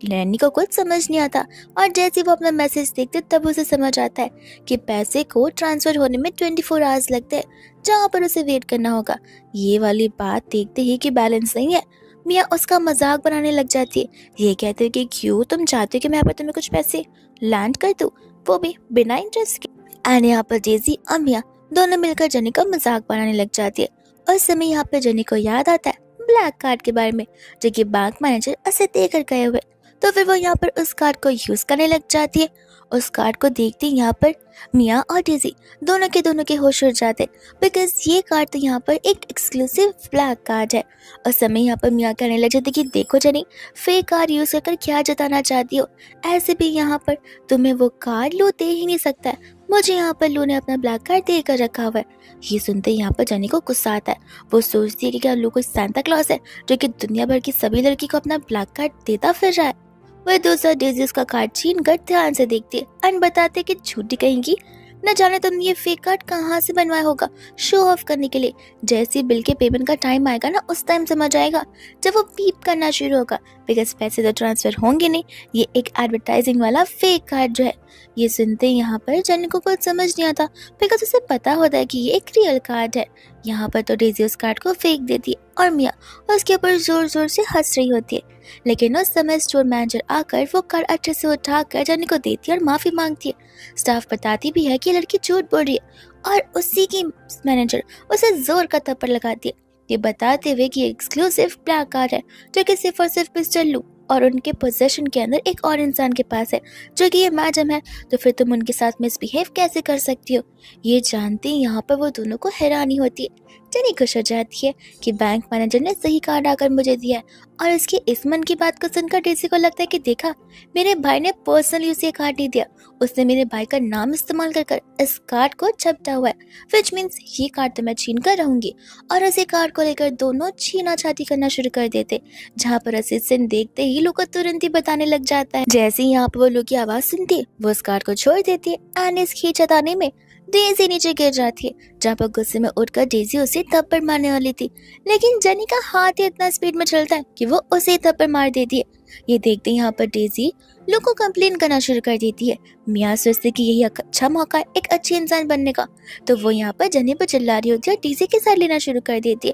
लैनी को कुछ समझ नहीं आता, और जैसे वो अपना मैसेज देखते तब उसे समझ आता है कि पैसे को ट्रांसफर होने में 24 आवर्स लगते हैं, जहाँ पर उसे वेट करना होगा। ये वाली बात देखते ही कि बैलेंस नहीं है, मिया उसका मजाक बनाने लग जाती है। ये कहते हैं कि क्यों, तुम चाहते हो कि मैं यहाँ पर तुम्हें कुछ पैसे लैंड कर दूं, वो भी बिना इंटरेस्ट के। एंड यहाँ पर डेजी और मिया दोनों मिलकर जेनी का मजाक बनाने लग जाती है। उस समय यहाँ पर जेनी को याद आता है ब्लैक कार्ड के बारे में जो कि बैंक मैनेजर उसे देकर गए हुए, तो फिर वो यहाँ पर उस कार्ड को यूज करने लग जाती है। उस कार्ड को देखते ही यहाँ पर मिया और डेजी दोनों के होश उड़ जाते, बिकॉज ये कार्ड तो यहाँ पर एक एक्सक्लूसिव ब्लैक कार्ड है। उस समय यहाँ पर मिया कहने लग जाते कि देखो जेनी, फेक कार्ड यूज कर क्या जताना चाहती हो, ऐसे भी यहाँ पर तुम्हें वो कार्ड लो दे ही नहीं सकता है, मुझे यहाँ पर लू ने अपना ब्लैक कार्ड दे कर रखा हुआ है। ये सुनते यहाँ पर जेनी को गुस्सा आता है, वो सोचती है कि क्या लू कोई सांता क्लॉस है जो कि दुनिया भर की सभी लड़की को अपना ब्लैक कार्ड देता फिर रहा है। वह दूसरा डेजी उसका कार्ड छीन कर ध्यान से देखती है एंड बताते कि झूठी कहेंगी, न जाने तुमने ये फेक कार्ड कहाँ से बनवाया होगा शो ऑफ करने के लिए। जैसे ही बिल के पेमेंट का टाइम आएगा ना, उस टाइम समझ आएगा जब वो पीप करना शुरू होगा, बिकॉज पैसे तो ट्रांसफर होंगे नहीं, ये एक एडवर्टाइजिंग वाला फेक कार्ड जो है। ये सुनते ही यहाँ पर जेनी को कुछ समझ नहीं आता, बिकॉज उसे पता होता है कि ये एक रियल कार्ड है। यहाँ पर तो डेजी उस कार्ड को फेंक देती है और मिया उसके ऊपर जोर जोर से हंस रही होती है। लेकिन उस समय स्टोर मैनेजर आकर वो कार्ड अच्छे से उठाकर जेनी को देती है और माफी मांगती है। स्टाफ बताती भी है कि लड़की झूठ बोल रही है और उसी की मैनेजर उसे जोर का थप्पड़ लगाती है, ये बताते हुए कि एक्सक्लूसिव ब्लैक कार्ड है जो कि सिर्फ और सिर्फ मिस्टर लू और उनके पोजेशन के अंदर एक और इंसान के पास है जो कि ये मैडम है, तो फिर तुम उनके साथ मिसबिहेव कैसे कर सकती हो। ये जानते ही यहाँ पर वो दोनों को हैरानी होती है। जेनी खुश हो जाती है कि बैंक मैनेजर ने सही कार्ड आकर मुझे दिया है, और इसकी इस मन की बात को सुनकर डेजी को लगता है कि देखा, मेरे भाई ने पर्सनली उसे कार्ड नहीं दिया, उसने मेरे भाई का नाम इस्तेमाल कर इस कार्ड को छपटा हुआ है, विच मीन्स ये कार्ड तो मैं छीन कर रहूंगी। और उसी कार्ड को लेकर दोनों छीना छाती करना शुरू कर देते, जहाँ पर असिस्टेंट देखते ही लोग को तुरंत ही बताने लग जाता है। जैसे ही यहाँ पर वो लोग की आवाज सुनती है, वो उस कार्ड को छोड़ देती है एंड इस खींचताने में डेजी नीचे गिर जाती है, जहाँ पर गुस्से में उठकर डेजी उसे थप्पड़ मारने वाली थी, लेकिन जेनी का हाथ ही इतना स्पीड में चलता है कि वो उसे थप्पड़ मार देती है। ये देखते यहाँ पर डेजी लोग को कंप्लेन करना शुरू कर देती है। मियाँ सोचते कि यही एक अच्छा मौका है एक अच्छी इंसान बनने का, तो वो यहाँ पर जेनी पर चिल्ला रही होती है और डेजी के साथ लेना शुरू कर देती है।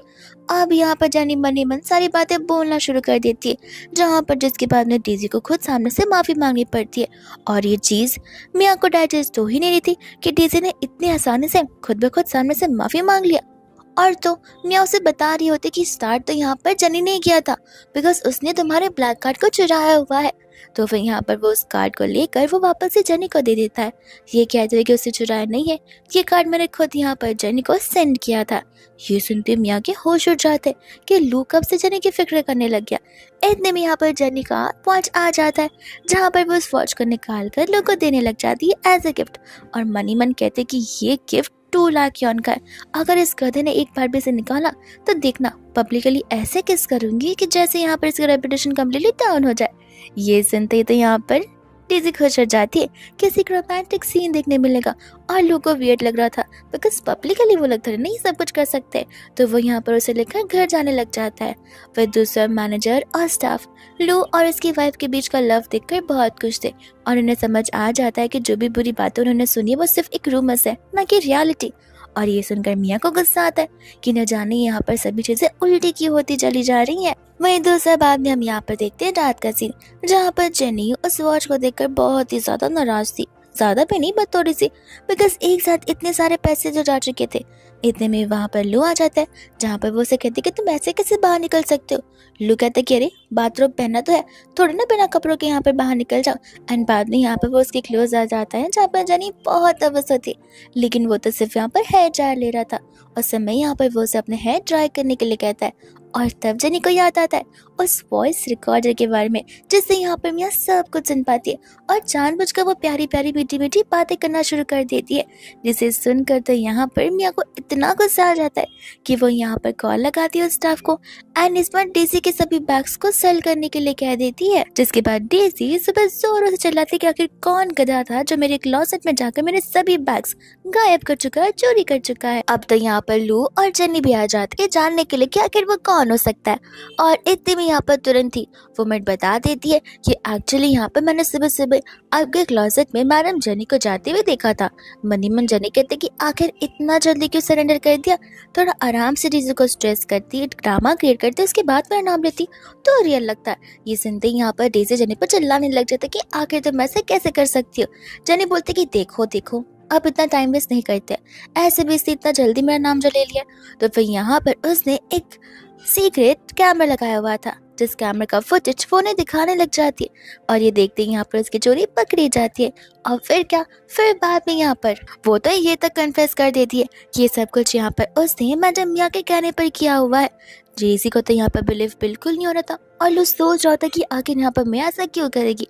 अब यहाँ पर जेनी मन ही मन सारी बातें बोलना शुरू कर देती है, जहाँ पर जिसके बाद में डेजी को खुद सामने से माफी मांगनी पड़ती है। और ये चीज मियाँ को डाइजेस्ट हो ही नहीं रही थी कि डेजी ने इतनी आसानी से खुद ब खुद सामने से माफी मांग लिया। और तो मियाँ उसे बता रही होती कि स्टार्ट तो यहाँ पर जेनी ने किया था, बिकॉज उसने तुम्हारे ब्लैक कार्ड को चुराया हुआ है। तो फिर यहाँ पर वो उस कार्ड को लेकर वो वापस से जेनी को दे देता है, ये कहते हुए कि उसे चुराया नहीं है, ये कार्ड मैंने खुद यहाँ पर जेनी को सेंड किया था। ये सुनते मियाँ के होश उड़ जाते कि लू कब से जेनी की फिक्र करने लग गया। इतने में यहाँ पर जेनी का वॉच आ जाता है, जहाँ पर वो उस वॉच को निकाल कर लोग को देने लग जाती है एज ए गिफ्ट, और मनी मन कहते कि ये गिफ्ट 2 लाख यौन का है, अगर इस गधे ने एक बार भी इसे निकाला तो देखना पब्लिकली ऐसे किस करूंगी कि जैसे यहाँ पर इसका रेपुटेशन कम्प्लीटली डाउन हो जाए। ये सुनते ही तो यहाँ पर डेजी खुश हो जाती है, किसी को रोमांटिक सीन देखने मिलेगा, और लोगों को वियर्ड लग रहा था बिकॉज पब्लिकली वो लोग नहीं सब कुछ कर सकते, तो वो यहाँ पर उसे लेकर घर जाने लग जाता है। फिर दूसरा मैनेजर और स्टाफ लू और उसकी वाइफ के बीच का लव देखकर बहुत खुश थे, और उन्हें समझ आ जाता है कि जो भी बुरी बातें उन्होंने सुनी वो सिर्फ एक रूमर्स है, ना कि रियलिटी। और ये सुनकर मियाँ को गुस्सा आता है कि न जाने यहाँ पर सभी चीजें उल्टी की होती चली जा रही हैं। वहीं दूसरे बाद में हम यहाँ पर देखते हैं रात का सीन, जहाँ पर जेनी उस वॉच को देखकर बहुत ही ज्यादा नाराज थी, ज्यादा भी नहीं बट थोड़ी सी, बिकॉज एक साथ इतने सारे पैसे जो जा चुके थे। इतने में वहाँ पर लू आ जाता है, जहाँ पर वो उसे कहती कि तुम ऐसे कैसे बाहर निकल सकते हो। लू कहते कि अरे बाथरूम पहना तो है, थोड़ी ना बिना कपड़ों के यहाँ पर बाहर निकल जाओ। एंड बाद में यहाँ पर वो उसके क्लोज आ जाता है, जहाँ पर जेनी बहुत नर्वस होती, लेकिन वो तो सिर्फ यहाँ पर हेयर ड्रायर ले रहा था। उस समय यहाँ पर वो उसे अपने हेयर ड्राई करने के लिए कहता है, और तब जेनी को याद आता है उस वॉइस रिकॉर्डर के बारे में, जिससे यहाँ पर मियाँ सब कुछ सुन पाती है, और जानबूझकर वो प्यारी प्यारी मीठी मीठी बातें करना शुरू कर देती है, जिसे सुनकर तो यहाँ पर मियाँ को इतना गुस्सा आ जाता है कि वो यहाँ पर कॉल लगाती है स्टाफ को, एंड इस बार डेजी के सभी बैग्स को सेल करने के लिए कह देती है। जिसके बाद डेजी सुबह जोरों से चिल्लाती कि आखिर कौन गधा था जो मेरे क्लोसेट में जाकर मेरे सभी बैग्स गायब कर चुका है, चोरी कर चुका है। अब तो यहाँ पर लू और जेनी भी आ जाती है जानने के लिए कि आखिर वो कौन हो सकता है, और इतने में यहाँ पर तुरंत ही वो मिट बता देती है कि एक्चुअली यहाँ पर मैंने सुबह सुबह आपके क्लोसेट में मैडम जेनी को जाते हुए देखा था। मनी मन जेनी कहते कि आखिर इतना जल्दी क्यों सरेंडर कर दिया, थोड़ा आराम से डेजी को स्ट्रेस करती, ड्रामा क्रिएट करती, उसके बाद मेरा नाम लेती तो रियल लगता है। ये सुनते ही यहाँ पर डेजी जेनी पर चिल्लाने लग जाता कि आखिर तुम ऐसे कैसे कर सकती हो। जेनी बोलते कि देखो देखो अब इतना टाइम वेस्ट नहीं करते, ऐसे भी इसने इतना जल्दी मेरा नाम जो ले लिया। तो फिर यहाँ पर उसने एक सीक्रेट कैमरा लगाया हुआ था, जिस कैमरे का फुटेज फोन दिखाने लग जाती है, और ये देखते ही यहाँ पर उसकी चोरी पकड़ी जाती है। और फिर क्या, फिर बाद में यहाँ पर वो तो ये तक कन्फेस कर देती है कि ये सब कुछ यहाँ पर उसने मैडम मियाँ के कहने पर किया हुआ है। जेसी को तो यहाँ पर बिलीव बिल्कुल नहीं हो रहा था, और लोग सोच रहा था कि आखिर यहाँ पर मियाँ ऐसा क्यों करेगी।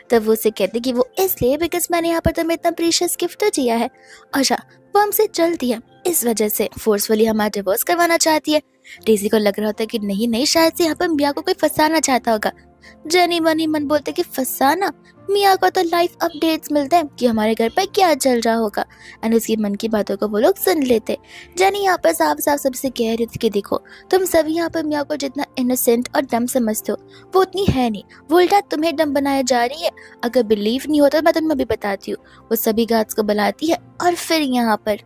तब वो उसे कहते कि वो इसलिए बिकॉज मैंने यहाँ पर तुम्हें इतना प्रीशियस गिफ्ट दिया है, अच्छा वो हमसे जल्दी है, इस वजह से फोर्सफुली हमारा डिवोर्स करवाना चाहती है। डेजी को लग रहा होता है कि नहीं नहीं, शायद से यहाँ पर मियाँ को कोई फंसाना चाहता होगा, जेनी मनी मन बोलते कि फसाना। मिया को तो लाइव अपडेट्स मिलते हैं कि हमारे घर पर क्या चल रहा होगा एंड उसकी मन की बातों को वो लोग सुन लेते। जेनी यहाँ पर साफ साफ सबसे कह रही थी कि देखो, तुम सभी यहाँ पर मिया को जितना इनोसेंट और डम समझते हो वो उतनी है नहीं, वो उल्टा तुम्हें डम बनाया जा रही है। अगर बिलीव नहीं होता तो मैं तुम्हें अभी बताती हूँ। वो सभी गार्ड्स को बुलाती है और फिर यहाँ पर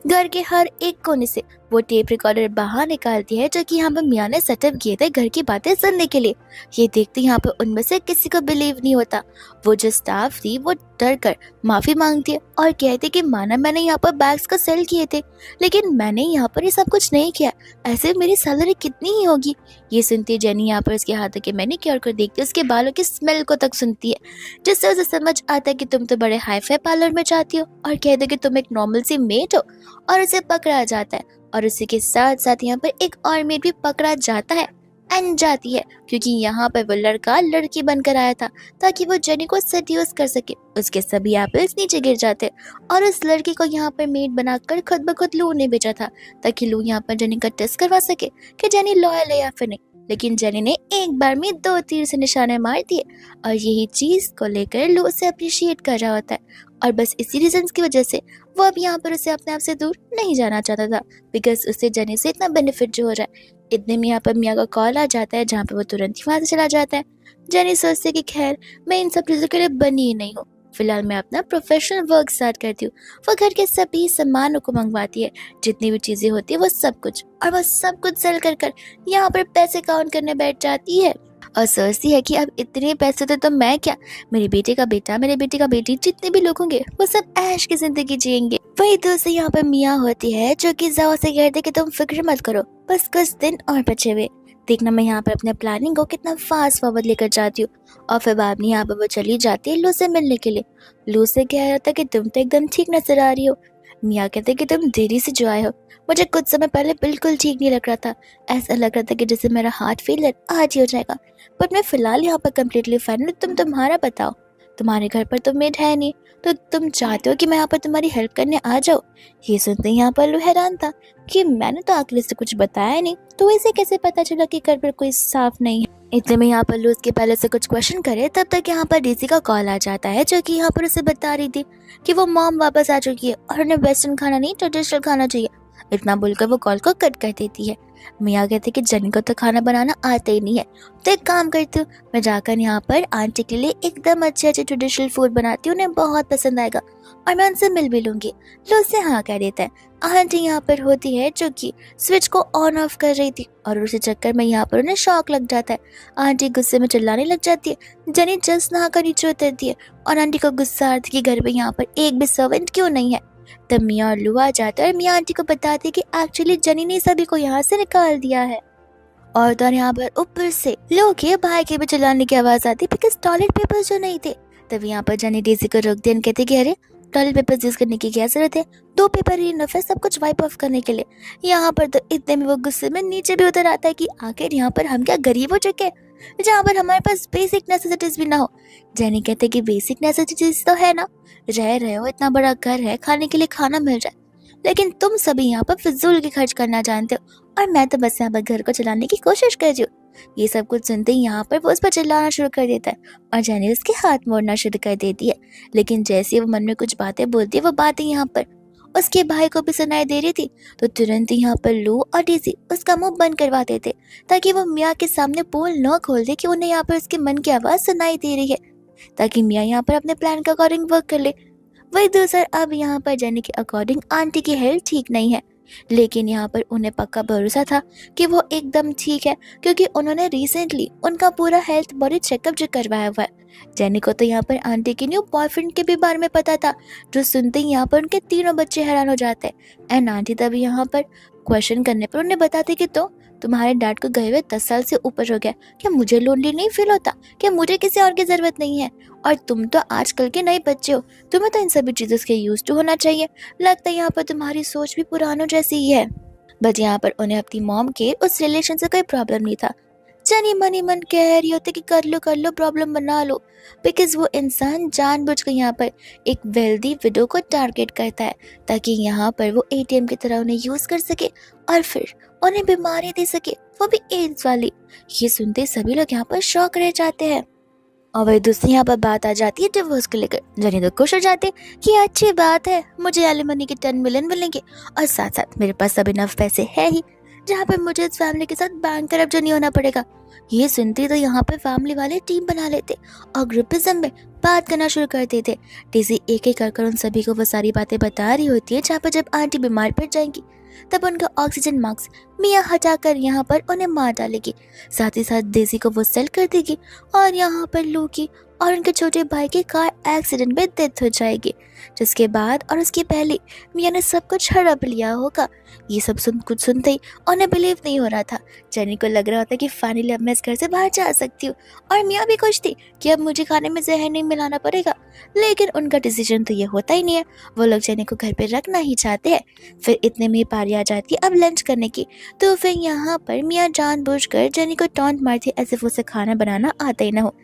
घर के हर एक कोने से वो टेप रिकॉर्डर बाहर निकालती है जो कि यहाँ पर मियाँ ने सेटअप किए थे घर की बातें सुनने के लिए। ये देखते यहाँ पर उनमें से किसी को बिलीव नहीं होता। वो जो स्टाफ थी वो डर कर माफी मांगती है और कहती कि माना मैंने यहाँ पर बैग्स को सेल किए थे, लेकिन मैंने यहाँ पर ये सब कुछ नहीं किया, ऐसे मेरी सैलरी कितनी ही होगी। ये सुनती जेनी यहाँ पर उसके हाथों के मैनिक्योर को देखती है, उसके बालों की स्मेल को तक सुनती है, जिससे उसे समझ आता है कि तुम तो बड़े हाई फाई पार्लर में जाती हो, और कहते कि तुम एक नॉर्मल सी मेड हो। और उसे पकड़ा जाता है और उसी के साथ साथ यहाँ पर एक और मेड भी पकड़ा जाता है एंड जाती है, क्योंकि यहाँ पर वो लड़का लड़की बनकर आया था ताकि वो जेनी को सेड्यूस कर सके। उसके सभी एप्पल्स नीचे गिर जाते और उस लड़की को यहाँ पर मेड बनाकर खुद ब खुद लू ने भेजा था ताकि लू यहाँ पर जेनी का टेस्ट करवा सके कि जेनी लॉयल है या फिर नहीं। लेकिन जेनी ने एक बार में 2 तीर से निशाने मार दिए और यही चीज को लेकर लू उसे अप्रिशिएट कर रहा होता है। और बस इसी रीजन की वजह से वो अब यहाँ पर उसे अपने आप से दूर नहीं जाना चाहता था, बिकॉज उससे जेनी से इतना बेनिफिट जो हो रहा है। इतने में यहाँ पर मिया का कॉल आ जाता है जहाँ पे वो तुरंत ही वहां से चला जाता है। जेनी सोचती है कि खैर मैं इन सब चीजों के लिए बनी ही नहीं हूँ, फिलहाल मैं अपना प्रोफेशनल वर्क स्टार्ट करती हूँ। वो घर के सभी सामानों को मंगवाती है, जितनी भी चीजें होती है वो सब कुछ, और वो सब कुछ सेल कर यहाँ पर पैसे काउंट करने बैठ जाती है और सोचती है कि अब इतने पैसे थे तो मैं क्या, मेरे बेटे का बेटा, मेरे बेटे का बेटी, जितने भी लोग होंगे वो सब ऐश की जिंदगी जिएंगे। वही दोस्तों यहाँ पर मिया होती है जो कि जाओ से कहते कि तुम फिक्र मत करो, बस कुछ दिन और बचे हुए। देखना मैं यहाँ पर अपने प्लानिंग को कितना फास्ट फॉरवर्ड लेकर जाती हूँ। और फिर बाद में यहाँ पर वो चली जाती है लू से मिलने के लिए। लू से कह रहा था कि तुम तो एकदम ठीक नजर आ रही हो। मिया कहते कि तुम देरी से जो आए हो, मुझे कुछ समय पहले बिल्कुल ठीक नहीं लग रहा था, ऐसा लग रहा था कि जैसे मेरा हार्ट फेलियर आज ही हो जाएगा, बट मैं फिलहाल यहाँ पर कम्प्लीटली फाइन हूँ। तुम तुम्हारा बताओ, तुम्हारे घर पर तो मेड है नहीं, तो तुम चाहते हो कि मैं यहाँ पर तुम्हारी हेल्प करने आ जाऊँ। ये सुनते यहाँ पर लू हैरान था कि मैंने तो आखिर से कुछ बताया नहीं, तो इसे कैसे पता चला कि घर पर कोई साफ नहीं है। इतने में यहाँ पर लू उसके पहले से कुछ क्वेश्चन करे तब तक यहाँ पर डीसी का कॉल आ जाता है जो कि यहाँ पर उसे बता रही थी कि वो मॉम वापस आ चुकी है और उन्हें वेस्टर्न खाना नहीं ट्रेडिशनल खाना चाहिए। इतना बोलकर वो कॉल को कट कर देती है। मिया कहते कि जेनी को तो खाना बनाना आता ही नहीं है, तो एक काम करती हूँ, मैं जाकर यहाँ पर आंटी के लिए एकदम अच्छे ट्रेडिशनल फूड बनाती हूँ, उन्हें बहुत पसंद आएगा और मैं उनसे मिल भी लूंगी। लो उससे हाँ कह देता है। आंटी यहाँ पर होती है जो कि स्विच को ऑन ऑफ कर रही थी और उसी चक्कर में यहाँ पर उन्हें शॉक लग जाता है। आंटी गुस्से में चिल्लाने लग जाती है। जेनी जस्ट नहा कर नीचे उतरती है और आंटी को गुस्सा आता है कि घर पे यहाँ पर एक भी सर्वेंट क्यों नहीं है। तब मिया और लू आ जाता है और मिया आंटी को बताती है कि एक्चुअली जेनी ने सभी को यहाँ से निकाल दिया है। और तो यहाँ पर ऊपर से लोग के भाई के भी चिल्लाने की आवाज आती है बिकॉज टॉयलेट पेपर्स जो नहीं थे। तब यहाँ पर जेनी डेजी को रोक दिया, कहते कि अरे टॉयलेट पेपर्स यूज करने की क्या जरूरत है, 2 पेपर ही इनफ है सब कुछ वाइप ऑफ करने के लिए। यहाँ पर तो इतने में वो गुस्से में नीचे भी उतर आता है कि आखिर यहाँ पर हम क्या गरीब हो चुके हैं जहाँ पर हमारे पास बेसिक नेसेसिटीज भी ना हो। जेनी कहते कि बेसिक नेसेसिटीज तो है ना, रह रहे हो, इतना बड़ा घर है, खाने के लिए खाना मिल जाए, लेकिन तुम सभी यहाँ पर फिजूल के खर्च करना जानते हो और मैं तो बस यहाँ पर घर को चलाने की कोशिश कर रही हूँ। ये सब कुछ सुनते ही यहाँ पर वो उस पर चिल्लाना शुरू कर देता है और जेनी उसके हाथ मोड़ना शुरू कर देती है। लेकिन जैसे वो मन में कुछ बातें बोलती है वो बातें यहाँ पर उसके भाई को भी सुनाई दे रही थी, तो तुरंत ही यहाँ पर लू और डीसी उसका मुंह बंद करवा देते ताकि वो मिया के सामने पोल न खोल दे कि उन्हें यहाँ पर उसके मन की आवाज सुनाई दे रही है, ताकि मिया यहाँ पर अपने प्लान के अकॉर्डिंग वर्क कर ले। वही दूसरा अब यहाँ पर जेनी के अकॉर्डिंग आंटी की हेल्थ ठीक नहीं है, लेकिन यहाँ पर उन्हें पक्का भरोसा था कि वो एकदम ठीक है क्योंकि उन्होंने रिसेंटली उनका पूरा हेल्थ बॉडी चेकअप जो करवाया हुआ है। जेनी को तो यहाँ पर आंटी के न्यू बॉयफ्रेंड के भी बारे में पता था, जो सुनते ही यहाँ पर उनके 3 बच्चे हैरान हो जाते हैं। एंड आंटी तभी यहाँ पर क्वेश्चन करने पर उन्हें बताते कि तो तुम्हारे डैड को गए हुए 10 साल से ऊपर हो गया, क्या मुझे लोनली नहीं फील होता, क्या मुझे किसी और की जरूरत नहीं है, और तुम तो आजकल के नए बच्चे हो, तुम्हें तो इन सभी चीजों के यूज टू होना चाहिए, लगता है यहाँ पर तुम्हारी सोच भी पुरानों जैसी ही है। बट यहाँ पर उन्हें अपनी मॉम के उस रिलेशन से कोई प्रॉब्लम नहीं था। जेनी मनी मन कह रही होती कि कर लो प्रॉब्लम बना लो, बिकॉज वो इंसान जानबूझकर यहाँ पर एक वेल्दी विडो को टारगेट करता है ताकि यहाँ पर वो एटीएम की तरह उन्हें यूज कर सके और फिर उन्हें बीमारी दे सके, वो भी एड्स वाली। ये सुनते सभी लोग यहाँ पर शॉक रह जाते हैं। और वही दूसरी यहाँ पर बात आ जाती है डिवोर्स को लेकर। जनी तो खुश हो जाती है कि अच्छी बात है, मुझे एलिमनी के 10 मिलियन मिलेंगे और साथ साथ मेरे पास अब इनफ पैसे है ही जहाँ पे मुझे इस फैमिली के साथ बैंक करप्ट नहीं होना पड़ेगा। ये सुनती तो यहाँ पर फैमिली वाले टीम बना लेते और ग्रुपिज्म में बात करना शुरू कर देते। डेज़ी एक एक कर उन सभी को वो सारी बातें बता रही होती है जहाँ पर जब आंटी बीमार पड़ जाएंगी तब उनका ऑक्सीजन मास्क मिया हटाकर यहाँ पर उन्हें मार डालेगी। साथ ही साथ डेज़ी को वो सेल कर देगी और यहाँ पर लूकी और उनके छोटे भाई की कार एक्सीडेंट में डेथ हो जाएगी। जिसके बाद और उसके पहले मिया ने सब कुछ हड़प लिया होगा। ये सब सुनते ही उन्हें बिलीव नहीं हो रहा था। जेनी को लग रहा था कि फाइनली अब मैं इस घर से बाहर जा सकती हूँ और मिया भी खुश थी कि अब मुझे खाने में जहर नहीं मिलाना पड़ेगा। लेकिन उनका डिसीजन तो ये होता ही नहीं है। वो लोग जेनी को घर पे रखना ही चाहते हैं। फिर इतने में पारी आ जाती है अब लंच करने की। तो फिर यहाँ पर मिया जानबूझकर जेनी को टॉन्ट मारती है ऐसे उसे खाना बनाना आता ही ना हो।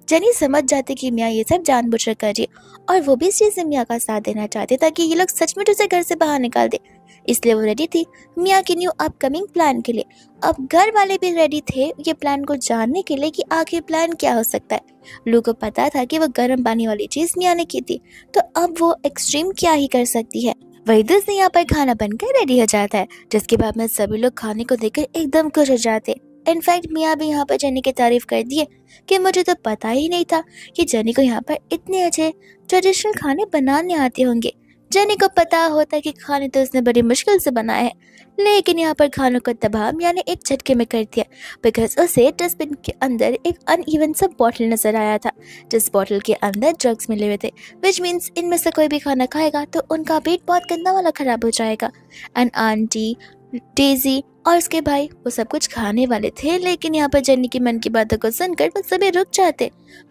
जेनी समझ जाती कि मिया ये सब जानबूझकर कर रही है और वो भी इस चीज से मिया का साथ देना चाहते ताकि ये लोग सच में उसे घर से बाहर निकाल दे। इसलिए वो रेडी थी मिया के न्यू अपकमिंग प्लान के लिए। अब घर वाले भी रेडी थे ये प्लान को जानने के लिए कि आखिर प्लान क्या हो सकता है। लू को पता था कि वो गर्म पानी वाली चीज मिया ने की थी, तो अब वो एक्सट्रीम क्या ही कर सकती है। वही दूसरे यहाँ पर खाना बनकर रेडी हो जाता है, जिसके बाद में सभी लोग खाने को देखकर एकदम खुश हो जाते। इनफैक्ट मिया भी यहाँ पर जेनी की तारीफ कर दी है कि मुझे तो पता ही नहीं था कि जेनी को यहाँ पर इतने अच्छे ट्रेडिशनल खाने बनाने आते होंगे। जेनी को पता होता है कि खाने तो उसने बड़ी मुश्किल से बनाए हैं, लेकिन यहाँ पर खानों को तबाह मिया ने एक झटके में कर दिया बिकॉज उसे डस्टबिन के अंदर एक अनइवन सा बॉटल नजर आया था जिस बॉटल के अंदर ड्रग्स मिले हुए थे, विच मीन्स इनमें से कोई भी खाना खाएगा तो उनका पेट बहुत गंदा वाला खराब हो जाएगा। एंड आंटी डेजी और उसके भाई वो सब कुछ खाने वाले थे, लेकिन यहाँ पर जेनी की मन की बातों को सुनकर वो सभी रुक जाते।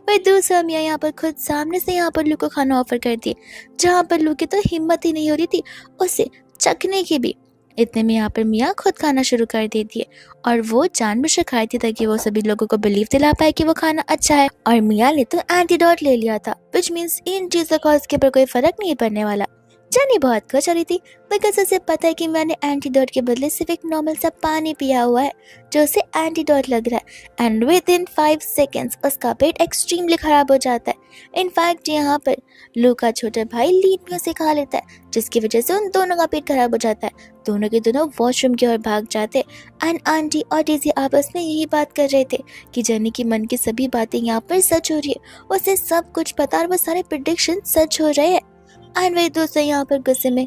वही दूसरा मियाँ यहाँ पर खुद सामने से यहाँ पर लू को खाना ऑफर कर दिए, जहाँ पर लू की तो हिम्मत ही नहीं हो रही थी उसे चखने की भी। इतने में यहाँ पर मियाँ खुद खाना शुरू कर देती है और वो जानबूझकर खाई थी ताकि वो सभी लोगों को बिलीव दिला पाए कि वो खाना अच्छा है। और मियाँ ने तो एंटीडोट ले लिया था, विच मीन्स इन चीजों का उसके ऊपर कोई फर्क नहीं पड़ने वाला। जेनी बहुत खुश हो रही थी बिकॉज उसे पता है कि मैंने एंटीडोट के बदले सिर्फ एक नॉर्मल सा पानी पिया हुआ है जो उसे एंटीडोट लग रहा है। एंड विद इन 5 सेकेंड्स उसका पेट एक्सट्रीमली खराब हो जाता है। इनफैक्ट यहाँ पर लू का छोटा भाई लीड में उसे खा लेता है, जिसकी वजह से उन दोनों का पेट खराब हो जाता है। दोनों के दोनों वॉशरूम की ओर भाग जाते। एंड आंटी और डेज़ी आपस में यही बात कर रहे थे कि जेनी की मन की सभी बातें यहाँ पर सच हो रही है, उसे सब कुछ पता और वो सारे प्रेडिक्शन सच हो रहे हैं। एंड वही दोस्तों यहाँ पर गुस्से में